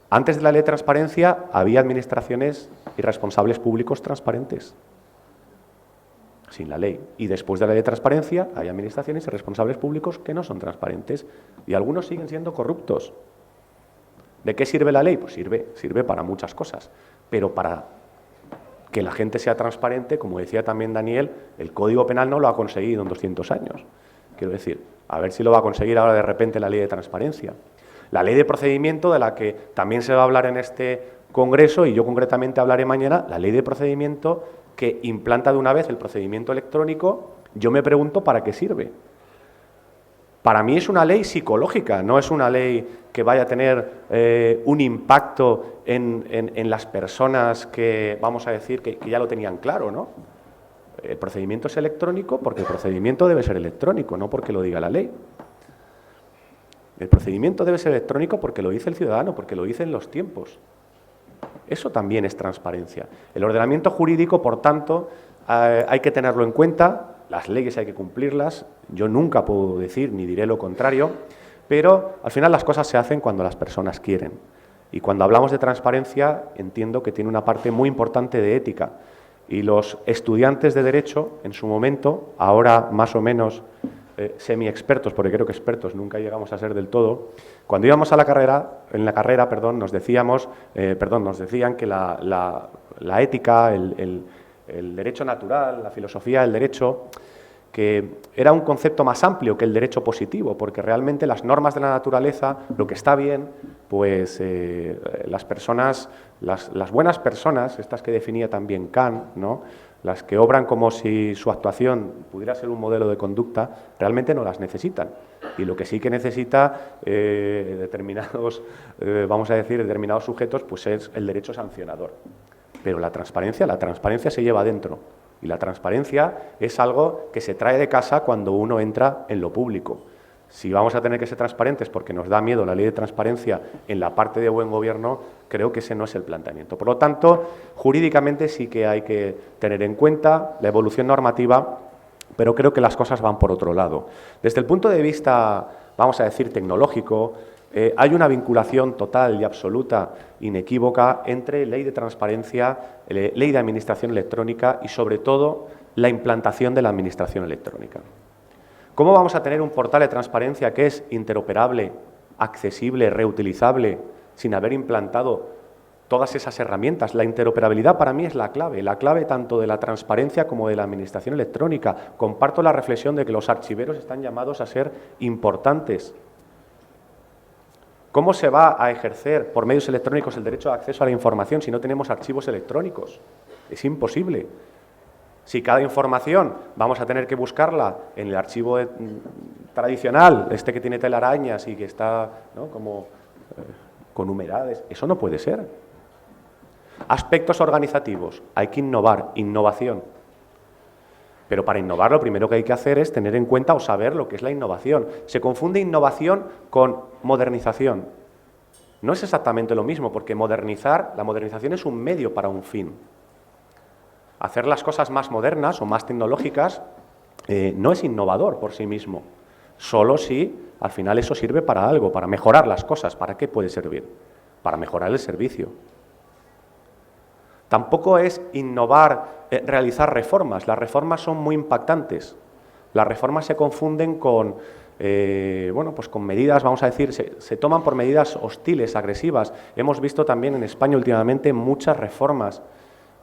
Antes de la ley de transparencia había administraciones y responsables públicos transparentes, sin la ley. Y después de la ley de transparencia hay administraciones y responsables públicos que no son transparentes y algunos siguen siendo corruptos. ¿De qué sirve la ley? Pues sirve para muchas cosas, pero para que la gente sea transparente, como decía también Daniel, el Código Penal no lo ha conseguido en 200 años. Quiero decir, a ver si lo va a conseguir ahora de repente la ley de transparencia. La ley de procedimiento, de la que también se va a hablar en este congreso, y yo concretamente hablaré mañana, la ley de procedimiento que implanta de una vez el procedimiento electrónico, yo me pregunto ¿para qué sirve? Para mí es una ley psicológica, no es una ley que vaya a tener un impacto en las personas que, vamos a decir, que ya lo tenían claro, ¿no? El procedimiento es electrónico porque el procedimiento debe ser electrónico, no porque lo diga la ley. El procedimiento debe ser electrónico porque lo dice el ciudadano, porque lo dicen los tiempos. Eso también es transparencia. El ordenamiento jurídico, por tanto, hay que tenerlo en cuenta, las leyes hay que cumplirlas, yo nunca puedo decir ni diré lo contrario, pero al final las cosas se hacen cuando las personas quieren. Y cuando hablamos de transparencia, entiendo que tiene una parte muy importante de ética. Y los estudiantes de Derecho, en su momento, ahora más o menos semi-expertos, porque creo que expertos nunca llegamos a ser del todo, cuando íbamos a la carrera, nos decían que la ética, el derecho natural, la filosofía del derecho, que era un concepto más amplio que el derecho positivo, porque realmente las normas de la naturaleza, lo que está bien, pues las personas, las buenas personas, estas que definía también Kant, ¿no? las que obran como si su actuación pudiera ser un modelo de conducta, realmente no las necesitan. Y lo que sí que necesita determinados sujetos, pues es el derecho sancionador. Pero la transparencia se lleva dentro. Y la transparencia es algo que se trae de casa cuando uno entra en lo público. Si vamos a tener que ser transparentes porque nos da miedo la ley de transparencia en la parte de buen gobierno, creo que ese no es el planteamiento. Por lo tanto, jurídicamente sí que hay que tener en cuenta la evolución normativa, pero creo que las cosas van por otro lado. Desde el punto de vista, vamos a decir, tecnológico, hay una vinculación total y absoluta, inequívoca, entre ley de transparencia, ley de administración electrónica y, sobre todo, la implantación de la administración electrónica. ¿Cómo vamos a tener un portal de transparencia que es interoperable, accesible, reutilizable, sin haber implantado todas esas herramientas? La interoperabilidad para mí es la clave tanto de la transparencia como de la administración electrónica. Comparto la reflexión de que los archiveros están llamados a ser importantes. ¿Cómo se va a ejercer por medios electrónicos el derecho de acceso a la información si no tenemos archivos electrónicos? Es imposible. Si cada información vamos a tener que buscarla en el archivo tradicional, que tiene telarañas y que está, ¿no?, como con humedades, eso no puede ser. Aspectos organizativos, hay que innovar, innovación. Pero para innovar lo primero que hay que hacer es tener en cuenta o saber lo que es la innovación. Se confunde innovación con modernización. No es exactamente lo mismo, porque la modernización es un medio para un fin. Hacer las cosas más modernas o más tecnológicas no es innovador por sí mismo, solo si al final eso sirve para algo, para mejorar las cosas. ¿Para qué puede servir? Para mejorar el servicio. Tampoco es innovar, realizar reformas. Las reformas son muy impactantes. Las reformas se confunden con, pues con medidas, vamos a decir, se toman por medidas hostiles, agresivas. Hemos visto también en España últimamente muchas reformas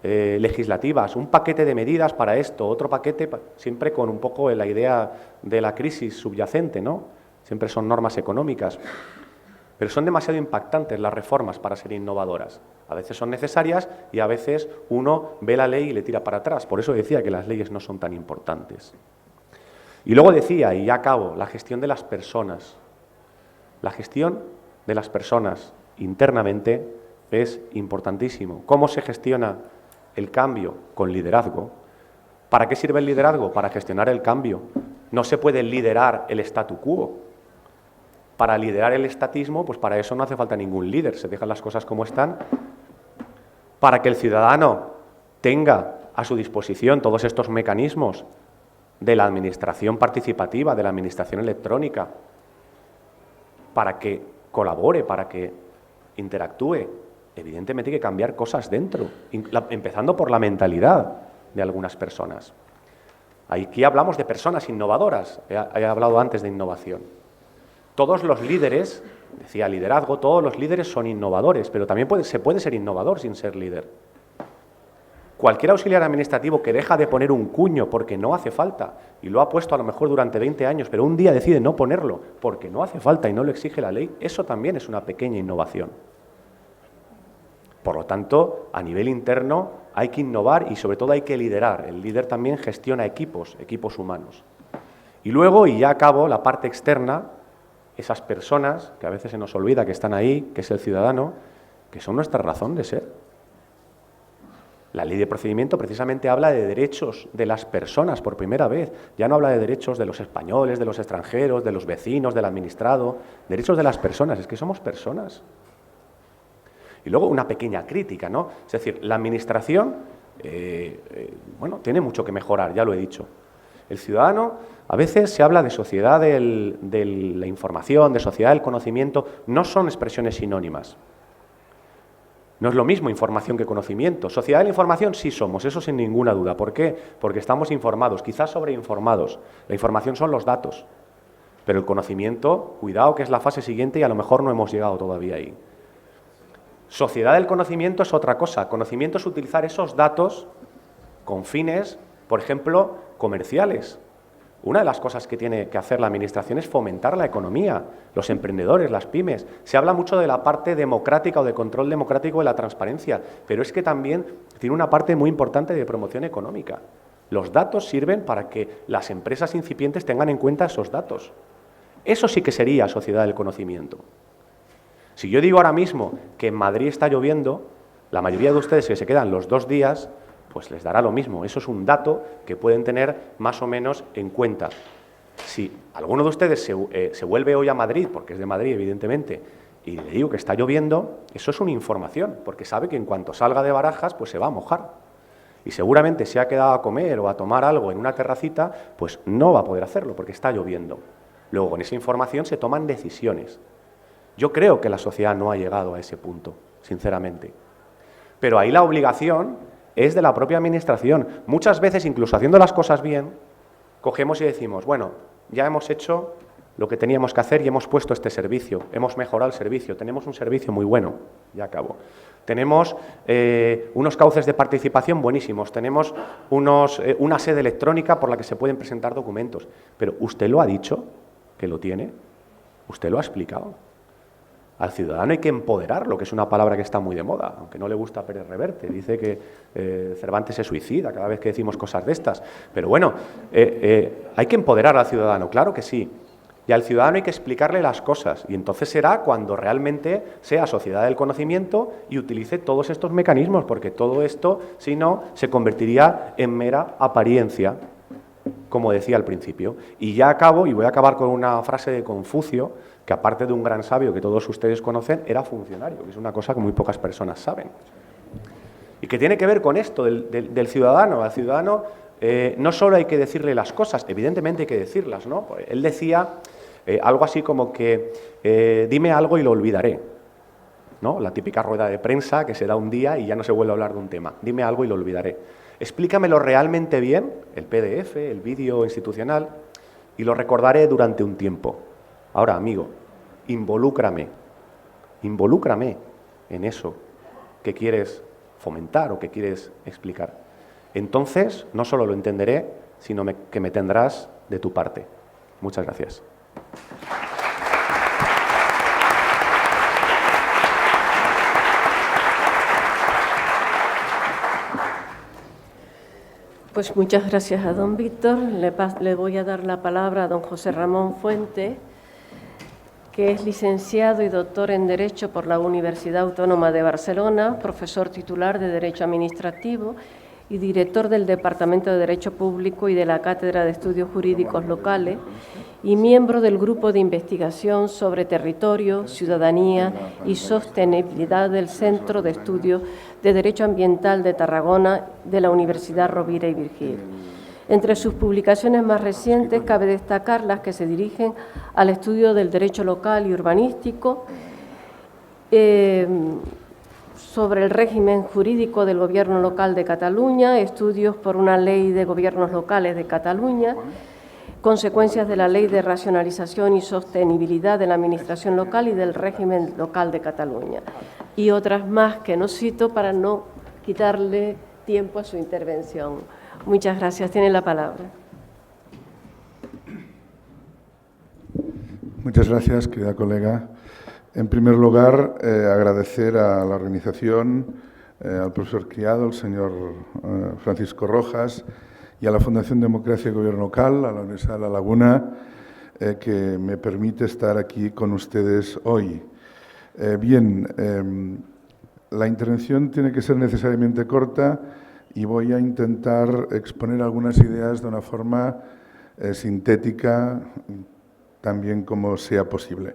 legislativas, un paquete de medidas para esto, otro paquete, siempre con un poco la idea de la crisis subyacente, ¿no? Siempre son normas económicas, pero son demasiado impactantes las reformas para ser innovadoras. A veces son necesarias y a veces uno ve la ley y le tira para atrás. Por eso decía que las leyes no son tan importantes. Y luego decía, y ya acabo, la gestión de las personas. La gestión de las personas internamente es importantísimo. ¿Cómo se gestiona el cambio? Con liderazgo. ¿Para qué sirve el liderazgo? Para gestionar el cambio. No se puede liderar el statu quo. Para liderar el estatismo, pues para eso no hace falta ningún líder, se dejan las cosas como están. Para que el ciudadano tenga a su disposición todos estos mecanismos de la administración participativa, de la administración electrónica, para que colabore, para que interactúe, evidentemente hay que cambiar cosas dentro, empezando por la mentalidad de algunas personas. Aquí hablamos de personas innovadoras, he hablado antes de innovación. Todos los líderes, decía liderazgo, todos los líderes son innovadores, pero también se puede ser innovador sin ser líder. Cualquier auxiliar administrativo que deja de poner un cuño porque no hace falta, y lo ha puesto a lo mejor durante 20 años, pero un día decide no ponerlo porque no hace falta y no lo exige la ley, eso también es una pequeña innovación. Por lo tanto, a nivel interno hay que innovar y sobre todo hay que liderar. El líder también gestiona equipos humanos. Y luego, y ya acabo, la parte externa, esas personas que a veces se nos olvida que están ahí, que es el ciudadano, que son nuestra razón de ser. La ley de procedimiento precisamente habla de derechos de las personas por primera vez. Ya no habla de derechos de los españoles, de los extranjeros, de los vecinos, del administrado. Derechos de las personas, es que somos personas. Y luego una pequeña crítica, ¿no? Es decir, la administración, tiene mucho que mejorar, ya lo he dicho. El ciudadano, a veces se habla de sociedad de la información, de sociedad del conocimiento, no son expresiones sinónimas. No es lo mismo información que conocimiento. Sociedad de la información sí somos, eso sin ninguna duda. ¿Por qué? Porque estamos informados, quizás sobreinformados. La información son los datos. Pero el conocimiento, cuidado que es la fase siguiente y a lo mejor no hemos llegado todavía ahí. Sociedad del conocimiento es otra cosa. Conocimiento es utilizar esos datos con fines, por ejemplo, comerciales. Una de las cosas que tiene que hacer la Administración es fomentar la economía, los emprendedores, las pymes. Se habla mucho de la parte democrática o de control democrático de la transparencia, pero es que también tiene una parte muy importante de promoción económica. Los datos sirven para que las empresas incipientes tengan en cuenta esos datos. Eso sí que sería sociedad del conocimiento. Si yo digo ahora mismo que en Madrid está lloviendo, la mayoría de ustedes que se quedan los 2 días, pues les dará lo mismo. Eso es un dato que pueden tener más o menos en cuenta. Si alguno de ustedes se vuelve hoy a Madrid, porque es de Madrid, evidentemente, y le digo que está lloviendo, eso es una información, porque sabe que en cuanto salga de Barajas, pues se va a mojar. Y seguramente si ha quedado a comer o a tomar algo en una terracita, pues no va a poder hacerlo, porque está lloviendo. Luego, con esa información se toman decisiones. Yo creo que la sociedad no ha llegado a ese punto, sinceramente. Pero ahí la obligación es de la propia Administración. Muchas veces, incluso haciendo las cosas bien, cogemos y decimos, bueno, ya hemos hecho lo que teníamos que hacer y hemos puesto este servicio, hemos mejorado el servicio, tenemos un servicio muy bueno, ya acabo. Tenemos unos cauces de participación buenísimos, tenemos una sede electrónica por la que se pueden presentar documentos. Pero ¿usted lo ha dicho que lo tiene? ¿Usted lo ha explicado? Al ciudadano hay que empoderarlo, que es una palabra que está muy de moda, aunque no le gusta Pérez Reverte. Dice que Cervantes se suicida cada vez que decimos cosas de estas. Pero bueno, hay que empoderar al ciudadano, claro que sí. Y al ciudadano hay que explicarle las cosas. Y entonces será cuando realmente sea sociedad del conocimiento y utilice todos estos mecanismos, porque todo esto, si no, se convertiría en mera apariencia, como decía al principio. Y ya acabo, y voy a acabar con una frase de Confucio, que aparte de un gran sabio que todos ustedes conocen, era funcionario, que es una cosa que muy pocas personas saben. Y que tiene que ver con esto del ciudadano. Al ciudadano no solo hay que decirle las cosas, evidentemente hay que decirlas, ¿no? Él decía algo así como que dime algo y lo olvidaré, ¿no? La típica rueda de prensa que se da un día y ya no se vuelve a hablar de un tema. Dime algo y lo olvidaré. Explícamelo realmente bien, el PDF, el vídeo institucional, y lo recordaré durante un tiempo. Ahora, amigo, involúcrame en eso que quieres fomentar o que quieres explicar. Entonces, no solo lo entenderé, sino que me tendrás de tu parte. Muchas gracias. Pues muchas gracias a don Víctor. Le voy a dar la palabra a don José Ramón Fuente, que es licenciado y doctor en Derecho por la Universidad Autónoma de Barcelona, profesor titular de Derecho Administrativo y director del Departamento de Derecho Público y de la Cátedra de Estudios Jurídicos Locales y miembro del Grupo de Investigación sobre Territorio, Ciudadanía y Sostenibilidad del Centro de Estudios de Derecho Ambiental de Tarragona de la Universidad Rovira y Virgili. Entre sus publicaciones más recientes cabe destacar las que se dirigen al estudio del derecho local y urbanístico, sobre el régimen jurídico del Gobierno local de Cataluña, estudios por una ley de gobiernos locales de Cataluña, consecuencias de la ley de racionalización y sostenibilidad de la administración local y del régimen local de Cataluña, y otras más que no cito para no quitarle tiempo a su intervención. Muchas gracias. Tiene la palabra. Muchas gracias, querida colega. En primer lugar, agradecer a la organización, al profesor Criado, al señor Francisco Rojas y a la Fundación Democracia y Gobierno Local, a la Universidad de La Laguna, que me permite estar aquí con ustedes hoy. La intervención tiene que ser necesariamente corta y voy a intentar exponer algunas ideas de una forma sintética, también como sea posible.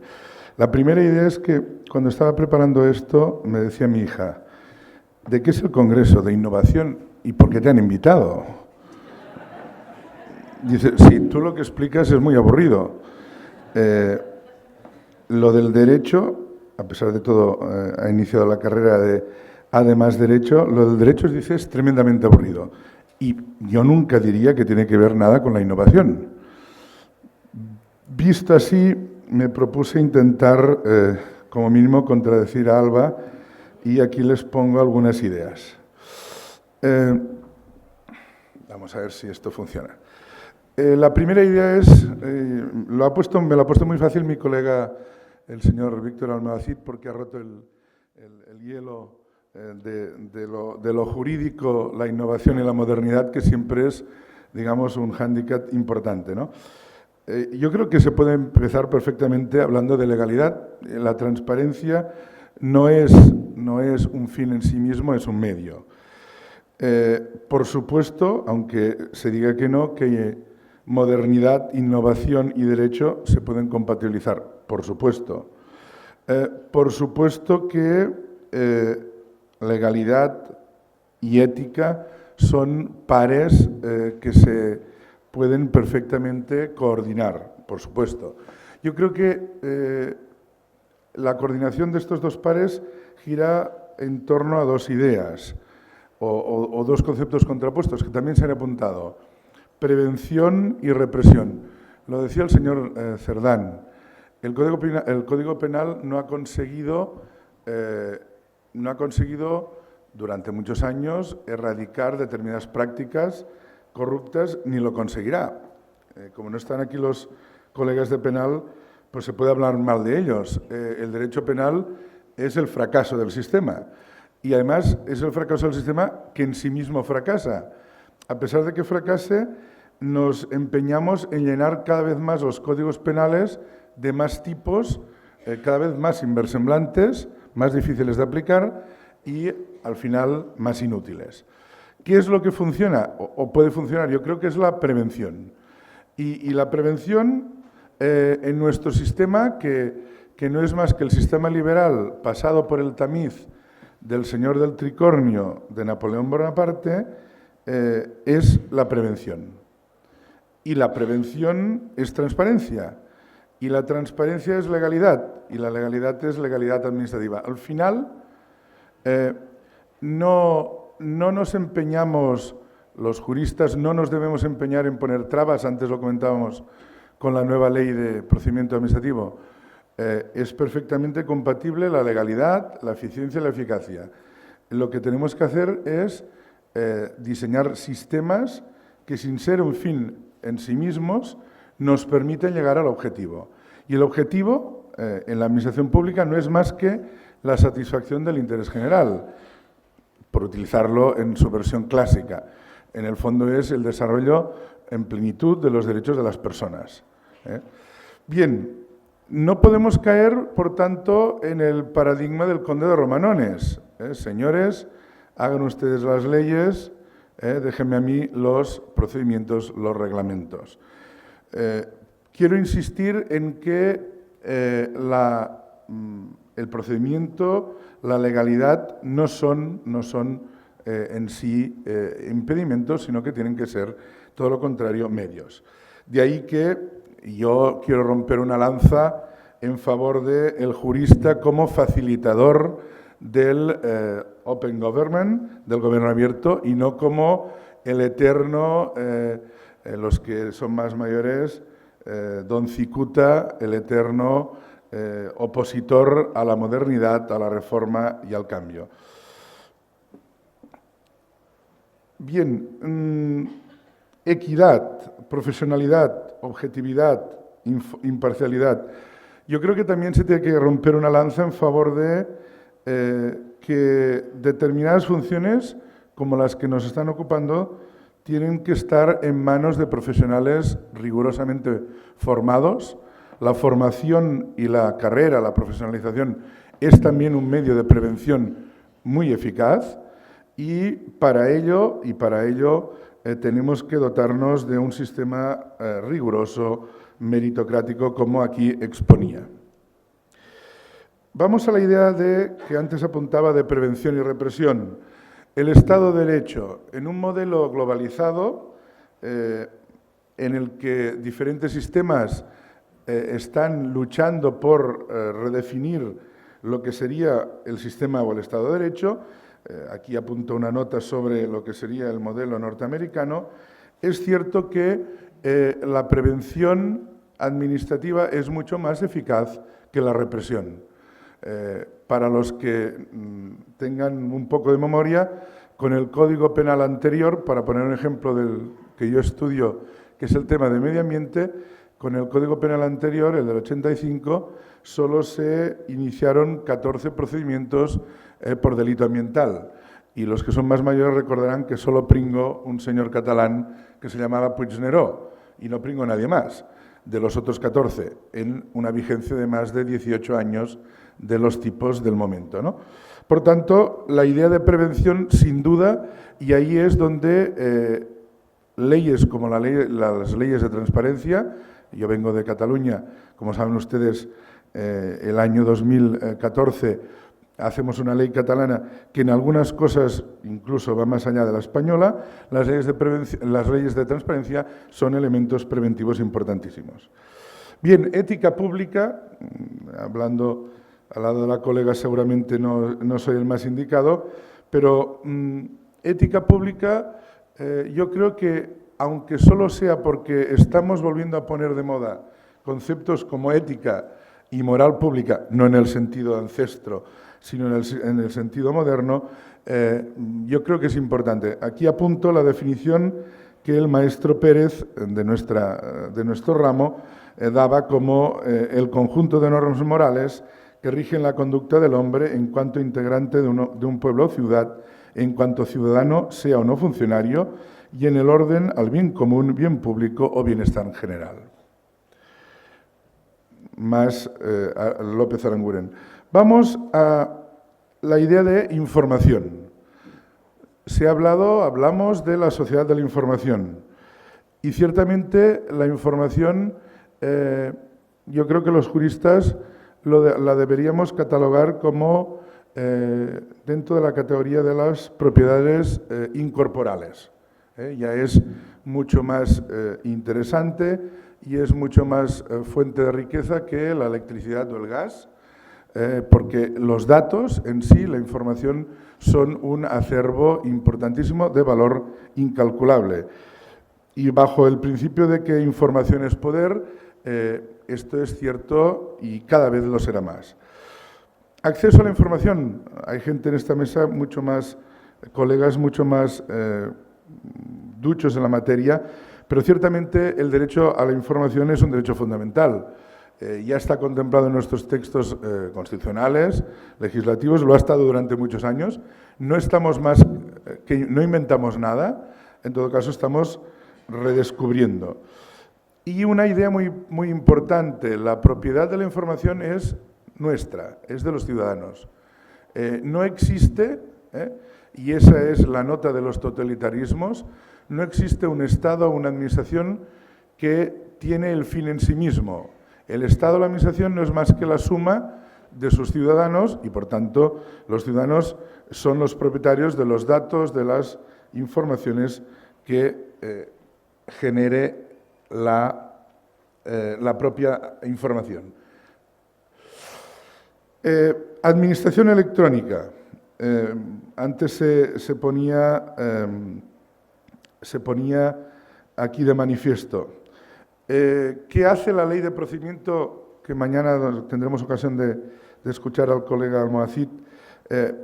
La primera idea es que cuando estaba preparando esto me decía mi hija, ¿de qué es el Congreso? ¿De Innovación? ¿Y por qué te han invitado? Dice, sí, tú lo que explicas es muy aburrido. Lo del derecho, a pesar de todo, ha iniciado la carrera de además derecho, lo del derecho, dice, es tremendamente aburrido. Y yo nunca diría que tiene que ver nada con la innovación. Visto así, me propuse intentar, como mínimo, contradecir a Alba y aquí les pongo algunas ideas. Vamos a ver si esto funciona. La primera idea es, me lo ha puesto muy fácil mi colega, el señor Víctor Almagacid, porque ha roto el hielo de lo jurídico, la innovación y la modernidad, que siempre es, digamos, un hándicap importante, ¿no? Yo creo que se puede empezar perfectamente hablando de legalidad. La transparencia no es un fin en sí mismo, es un medio. Por supuesto, aunque se diga que no, que modernidad, innovación y derecho se pueden compatibilizar, por supuesto. Por supuesto que legalidad y ética son pares que se pueden perfectamente coordinar, por supuesto. Yo creo que la coordinación de estos dos pares gira en torno a dos ideas o dos conceptos contrapuestos que también se han apuntado: prevención y represión. Lo decía el señor Cerdán. El Código Penal no ha conseguido durante muchos años erradicar determinadas prácticas corruptas, ni lo conseguirá. Como no están aquí los colegas de penal, pues se puede hablar mal de ellos. El derecho penal es el fracaso del sistema. Y además es el fracaso del sistema que en sí mismo fracasa. A pesar de que fracase, nos empeñamos en llenar cada vez más los códigos penales de más tipos, cada vez más inversemblantes, más difíciles de aplicar y, al final, más inútiles. ¿Qué es lo que funciona o puede funcionar? Yo creo que es la prevención. Y la prevención en nuestro sistema, que no es más que el sistema liberal pasado por el tamiz del señor del tricornio de Napoleón Bonaparte, es la prevención. Y la prevención es transparencia. Y la transparencia es legalidad. Y la legalidad es legalidad administrativa. Al final, no nos empeñamos, los juristas no nos debemos empeñar en poner trabas, antes lo comentábamos con la nueva ley de procedimiento administrativo. Es perfectamente compatible la legalidad, la eficiencia y la eficacia. Lo que tenemos que hacer es diseñar sistemas que, sin ser un fin en sí mismos, nos permiten llegar al objetivo. Y el objetivo en la administración pública no es más que la satisfacción del interés general, por utilizarlo en su versión clásica. En el fondo es el desarrollo en plenitud de los derechos de las personas. Bien, no podemos caer, por tanto, en el paradigma del conde de Romanones. Señores, hagan ustedes las leyes, déjenme a mí los procedimientos, los reglamentos. Quiero insistir en que el procedimiento, la legalidad, no son en sí impedimentos, sino que tienen que ser, todo lo contrario, medios. De ahí que yo quiero romper una lanza en favor del jurista como facilitador del Open Government, del gobierno abierto, y no como el eterno, los que son más mayores, Don Cicuta, el eterno opositor a la modernidad, a la reforma y al cambio. Bien, equidad, profesionalidad, objetividad, imparcialidad. Yo creo que también se tiene que romper una lanza en favor de que determinadas funciones, como las que nos están ocupando, tienen que estar en manos de profesionales rigurosamente formados. La formación y la carrera, la profesionalización, es también un medio de prevención muy eficaz y para ello tenemos que dotarnos de un sistema riguroso, meritocrático, como aquí exponía. Vamos a la idea que antes apuntaba de prevención y represión. El Estado de Derecho, en un modelo globalizado en el que diferentes sistemas están luchando por redefinir lo que sería el sistema o el Estado de Derecho, aquí apunto una nota sobre lo que sería el modelo norteamericano, es cierto que la prevención administrativa es mucho más eficaz que la represión. Para los que tengan un poco de memoria, con el Código Penal anterior, para poner un ejemplo del que yo estudio, que es el tema de medio ambiente, con el Código Penal anterior, el del 85, solo se iniciaron 14 procedimientos por delito ambiental. Y los que son más mayores recordarán que solo pringó un señor catalán que se llamaba Puigneró, y no pringó nadie más de los otros 14, en una vigencia de más de 18 años de los tipos del momento, ¿no? Por tanto, la idea de prevención, sin duda, y ahí es donde leyes como las leyes de transparencia, yo vengo de Cataluña, como saben ustedes, el año 2014 hacemos una ley catalana que en algunas cosas incluso va más allá de la española. Las leyes de transparencia son elementos preventivos importantísimos. Bien, ética pública, hablando al lado de la colega seguramente no soy el más indicado, pero ética pública yo creo que, aunque solo sea porque estamos volviendo a poner de moda conceptos como ética y moral pública, no en el sentido ancestro, sino en el sentido moderno, yo creo que es importante. Aquí apunto la definición que el maestro Pérez, de nuestro ramo, daba como el conjunto de normas morales que rigen la conducta del hombre en cuanto integrante de un pueblo o ciudad, en cuanto ciudadano, sea o no funcionario, y en el orden al bien común, bien público o bienestar general. Más López Aranguren. Vamos a la idea de información. Hablamos de la sociedad de la información. Y ciertamente la información, yo creo que los juristas la deberíamos catalogar como dentro de la categoría de las propiedades incorporales. Ya es mucho más interesante y es mucho más fuente de riqueza que la electricidad o el gas, porque los datos en sí, la información, son un acervo importantísimo de valor incalculable. Y bajo el principio de que información es poder, esto es cierto y cada vez lo será más. Acceso a la información. Hay gente en esta mesa, colegas mucho más duchos en la materia, pero ciertamente el derecho a la información es un derecho fundamental. Ya está contemplado en nuestros textos constitucionales, legislativos, lo ha estado durante muchos años. No inventamos nada, en todo caso estamos redescubriendo. Y una idea muy, muy importante, la propiedad de la información es nuestra, es de los ciudadanos. No existe, y esa es la nota de los totalitarismos, no existe un Estado o una administración que tiene el fin en sí mismo. El Estado o la administración no es más que la suma de sus ciudadanos y, por tanto, los ciudadanos son los propietarios de los datos, de las informaciones que genere la propia información. Administración electrónica. Antes se ponía aquí de manifiesto. ¿Qué hace la ley de procedimiento, que mañana tendremos ocasión de escuchar al colega Almohacid?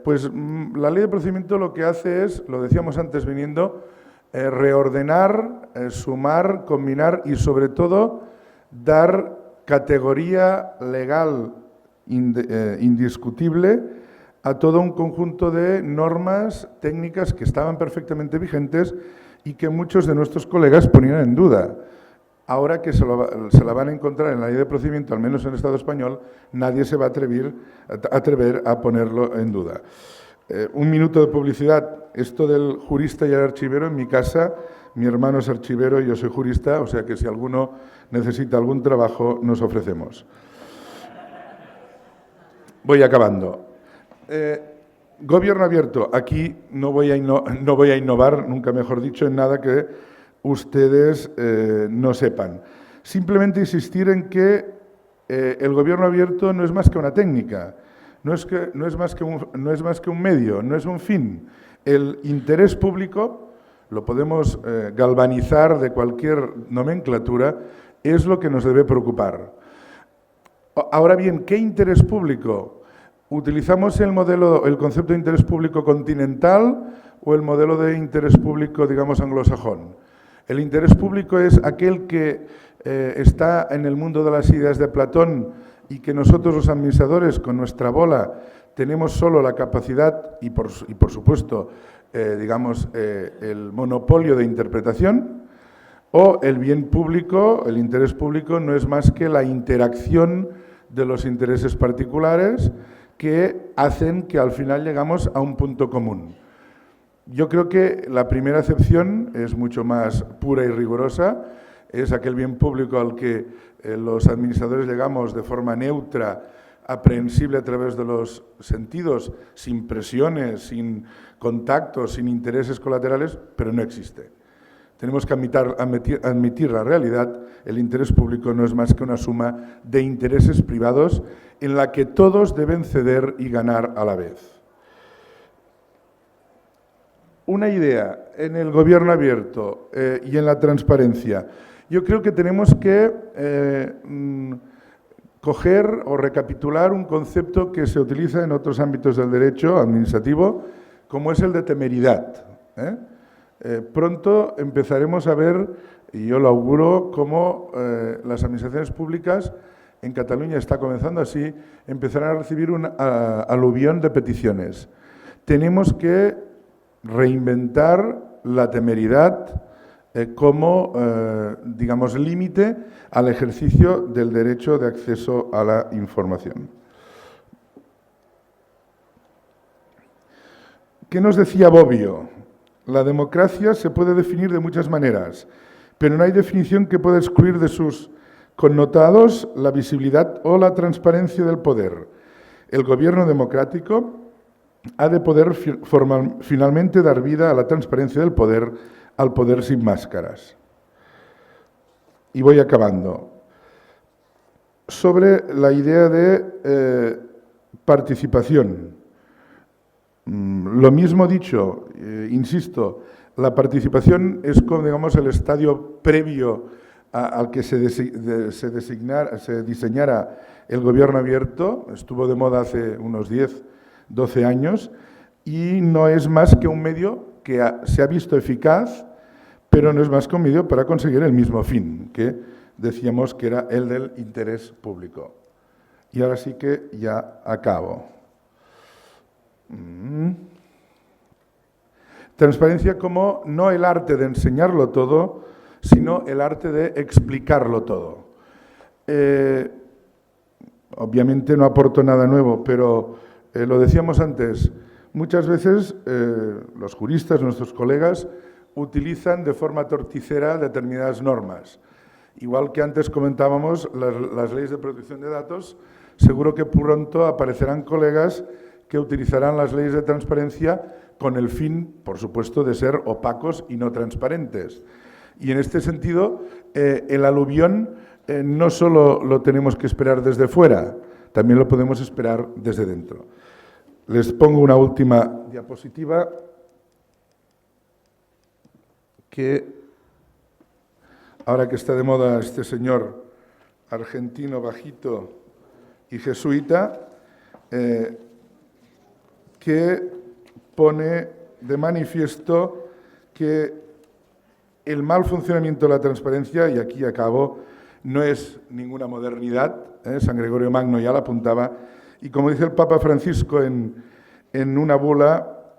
Pues la ley de procedimiento lo que hace es, lo decíamos antes viniendo, reordenar, sumar, combinar y sobre todo dar categoría legal indiscutible a todo un conjunto de normas técnicas que estaban perfectamente vigentes y que muchos de nuestros colegas ponían en duda. Ahora que se la van a encontrar en la ley de procedimiento, al menos en el Estado español, nadie se va a atrever a ponerlo en duda. Un minuto de publicidad. Esto del jurista y el archivero, en mi casa, mi hermano es archivero y yo soy jurista, o sea que si alguno necesita algún trabajo, nos ofrecemos. Voy acabando. Gobierno abierto. Aquí no voy a innovar, nunca mejor dicho, en nada que ustedes no sepan. Simplemente insistir en que el gobierno abierto no es más que una técnica, no es más que un medio, no es un fin. El interés público, lo podemos galvanizar de cualquier nomenclatura, es lo que nos debe preocupar. Ahora bien, ¿qué interés público? ¿Utilizamos el concepto de interés público continental o el modelo de interés público, digamos, anglosajón? El interés público es aquel que está en el mundo de las ideas de Platón y que nosotros los administradores con nuestra bola tenemos solo la capacidad y por supuesto, digamos, el monopolio de interpretación, o el bien público, el interés público no es más que la interacción de los intereses particulares que hacen que al final llegamos a un punto común. Yo creo que la primera acepción es mucho más pura y rigurosa, es aquel bien público al que los administradores llegamos de forma neutra, aprehensible a través de los sentidos, sin presiones, sin contactos, sin intereses colaterales, pero no existe. Tenemos que admitir la realidad. El interés público no es más que una suma de intereses privados en la que todos deben ceder y ganar a la vez. Una idea en el gobierno abierto y en la transparencia. Yo creo que tenemos que coger o recapitular un concepto que se utiliza en otros ámbitos del derecho administrativo, como es el de temeridad. Pronto empezaremos a ver, y yo lo auguro, cómo las administraciones públicas, en Cataluña está comenzando así, empezarán a recibir un aluvión de peticiones. Tenemos que reinventar la temeridad como, digamos, límite al ejercicio del derecho de acceso a la información. ¿Qué nos decía Bobbio? La democracia se puede definir de muchas maneras, pero no hay definición que pueda excluir de sus connotados la visibilidad o la transparencia del poder. El gobierno democrático ha de poder finalmente dar vida a la transparencia del poder, al poder sin máscaras. Y voy acabando. Sobre la idea de participación. Lo mismo dicho, insisto, la participación es como, digamos, el estadio previo al que se diseñara el gobierno abierto. Estuvo de moda hace unos 10, 12 años y no es más que un medio que se ha visto eficaz, pero no es más que un medio para conseguir el mismo fin, que decíamos que era el del interés público. Y ahora sí que ya acabo. Transparencia como no el arte de enseñarlo todo, sino el arte de explicarlo todo. Obviamente no aporto nada nuevo, pero lo decíamos antes, muchas veces los juristas, nuestros colegas, utilizan de forma torticera determinadas normas. Igual que antes comentábamos las leyes de protección de datos, seguro que pronto aparecerán colegas que utilizarán las leyes de transparencia con el fin, por supuesto, de ser opacos y no transparentes. Y en este sentido, el aluvión no solo lo tenemos que esperar desde fuera, también lo podemos esperar desde dentro. Les pongo una última diapositiva que, ahora que está de moda este señor argentino, bajito y jesuita, que pone de manifiesto que el mal funcionamiento de la transparencia, y aquí acabo, no es ninguna modernidad, San Gregorio Magno ya la apuntaba, y como dice el Papa Francisco en una bula,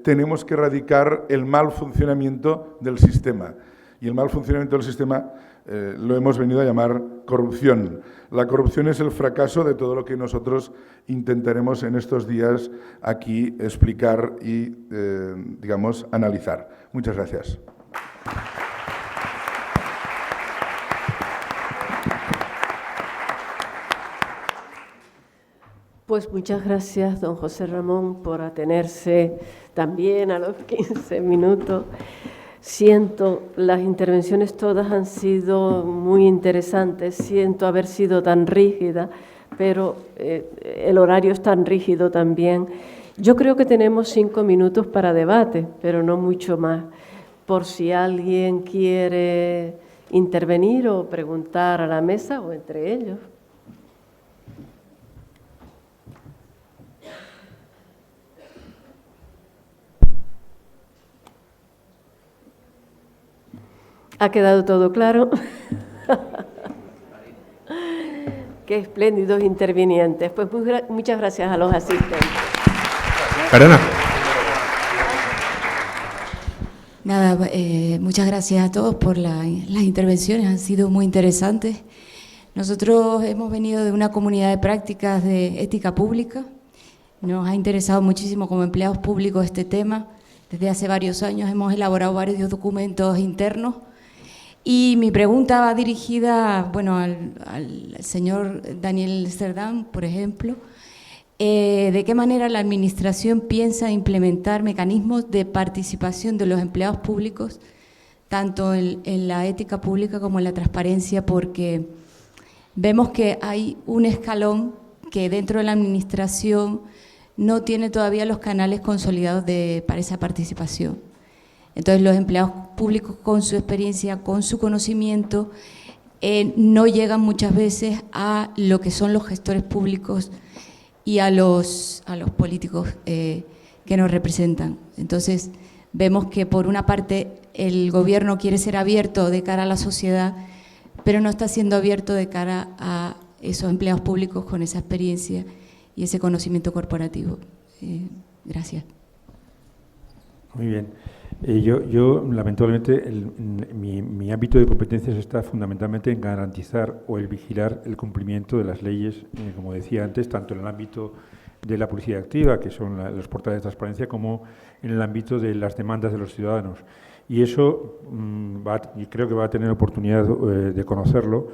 tenemos que erradicar el mal funcionamiento del sistema. Y el mal funcionamiento del sistema lo hemos venido a llamar corrupción. La corrupción es el fracaso de todo lo que nosotros intentaremos en estos días aquí explicar y, digamos, analizar. Muchas gracias. Pues muchas gracias, don José Ramón, por atenerse también a los 15 minutos. Siento, las intervenciones todas han sido muy interesantes, siento haber sido tan rígida, pero el horario es tan rígido también. Yo creo que tenemos 5 minutos para debate, pero no mucho más. Por si alguien quiere intervenir o preguntar a la mesa o entre ellos. ¿Ha quedado todo claro? Qué espléndidos intervinientes. Pues muchas gracias a los asistentes. Carana. Nada, muchas gracias a todos por las intervenciones, han sido muy interesantes. Nosotros hemos venido de una comunidad de prácticas de ética pública, nos ha interesado muchísimo como empleados públicos este tema. Desde hace varios años hemos elaborado varios documentos internos y mi pregunta va dirigida, bueno, al señor Daniel Cerdán, por ejemplo. ¿De qué manera la Administración piensa implementar mecanismos de participación de los empleados públicos, tanto en la ética pública como en la transparencia? Porque vemos que hay un escalón que dentro de la Administración no tiene todavía los canales consolidados para esa participación. Entonces, los empleados públicos, con su experiencia, con su conocimiento, no llegan muchas veces a lo que son los gestores públicos y a los políticos que nos representan. Entonces, vemos que por una parte el gobierno quiere ser abierto de cara a la sociedad, pero no está siendo abierto de cara a esos empleados públicos con esa experiencia y ese conocimiento corporativo. Gracias. Muy bien. Yo lamentablemente, mi ámbito de competencias está fundamentalmente en garantizar o el vigilar el cumplimiento de las leyes, como decía antes, tanto en el ámbito de la publicidad activa, que son los portales de transparencia, como en el ámbito de las demandas de los ciudadanos. Y eso creo que va a tener oportunidad de conocerlo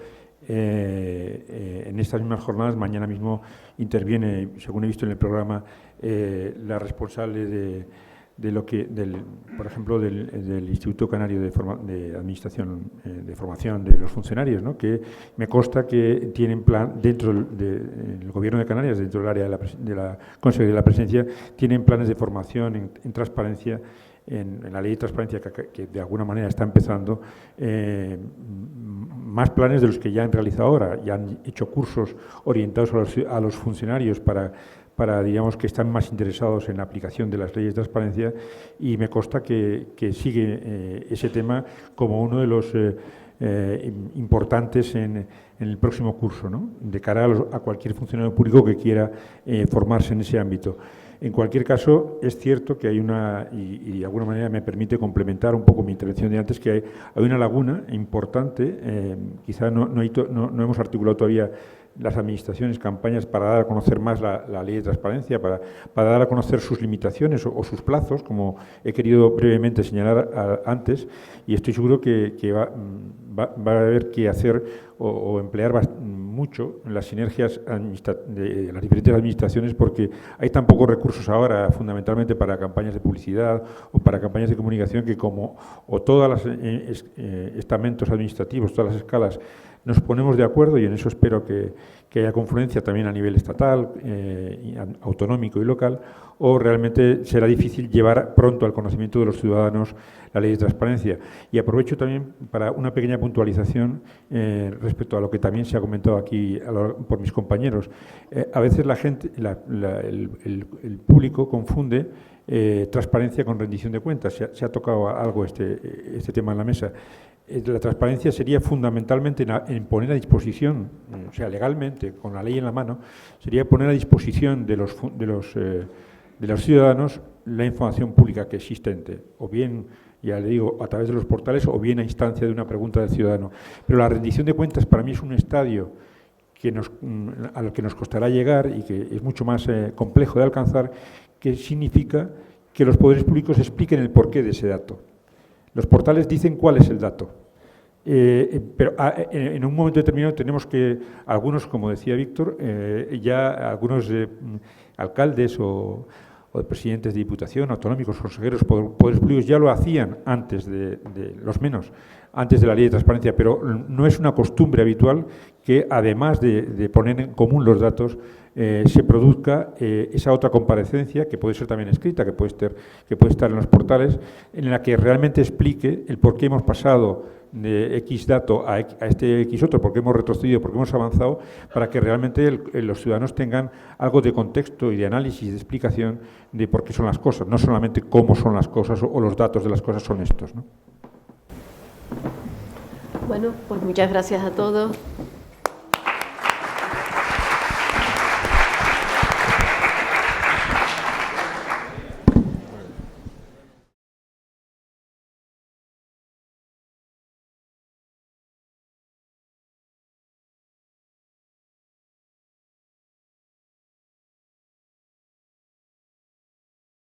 en estas mismas jornadas. Mañana mismo interviene, según he visto en el programa, la responsable por ejemplo, del Instituto Canario de Administración, de Formación de los Funcionarios, ¿no? Que me consta que tienen plan, dentro del Gobierno de Canarias, dentro del área de la Consejería de la Presidencia, tienen planes de formación en transparencia, en la ley de transparencia que de alguna manera está empezando, más planes de los que ya han realizado ahora. Ya han hecho cursos orientados a los funcionarios para digamos, que están más interesados en la aplicación de las leyes de transparencia, y me consta que sigue ese tema como uno de los importantes en el próximo curso, ¿no? De cara a cualquier funcionario público que quiera formarse en ese ámbito. En cualquier caso, es cierto que hay y de alguna manera me permite complementar un poco mi intervención de antes, que hay una laguna importante, quizá no hemos articulado todavía las administraciones campañas para dar a conocer más la ley de transparencia, para dar a conocer sus limitaciones o sus plazos, como he querido brevemente señalar antes, y estoy seguro que va a haber que hacer o emplear mucho en las sinergias de las diferentes administraciones, porque hay tan pocos recursos ahora, fundamentalmente para campañas de publicidad o para campañas de comunicación, que como todos los estamentos administrativos, todas las escalas, nos ponemos de acuerdo, y en eso espero que haya confluencia también a nivel estatal, autonómico y local, o realmente será difícil llevar pronto al conocimiento de los ciudadanos la ley de transparencia. Y aprovecho también para una pequeña puntualización respecto a lo que también se ha comentado aquí por mis compañeros. A veces la gente, el público confunde transparencia con rendición de cuentas. Se ha tocado algo este tema en la mesa. La transparencia sería fundamentalmente en poner a disposición, o sea, legalmente, con la ley en la mano, sería poner a disposición de los ciudadanos la información pública que existente, o bien, ya le digo, a través de los portales, o bien a instancia de una pregunta del ciudadano. Pero la rendición de cuentas para mí es un estadio al que nos costará llegar y que es mucho más complejo de alcanzar, que significa que los poderes públicos expliquen el porqué de ese dato. Los portales dicen cuál es el dato, pero en un momento determinado tenemos que, algunos, como decía Víctor, algunos alcaldes o presidentes de diputación, autonómicos, consejeros, poderes públicos ya lo hacían antes antes de la ley de transparencia, pero no es una costumbre habitual que, además de poner en común los datos, se produzca esa otra comparecencia, que puede ser también escrita, que puede estar en los portales, en la que realmente explique el por qué hemos pasado de X dato a este X otro, por qué hemos retrocedido, por qué hemos avanzado, para que realmente los ciudadanos tengan algo de contexto y de análisis, de explicación de por qué son las cosas, no solamente cómo son las cosas o los datos de las cosas son estos, ¿no? Bueno, pues muchas gracias a todos.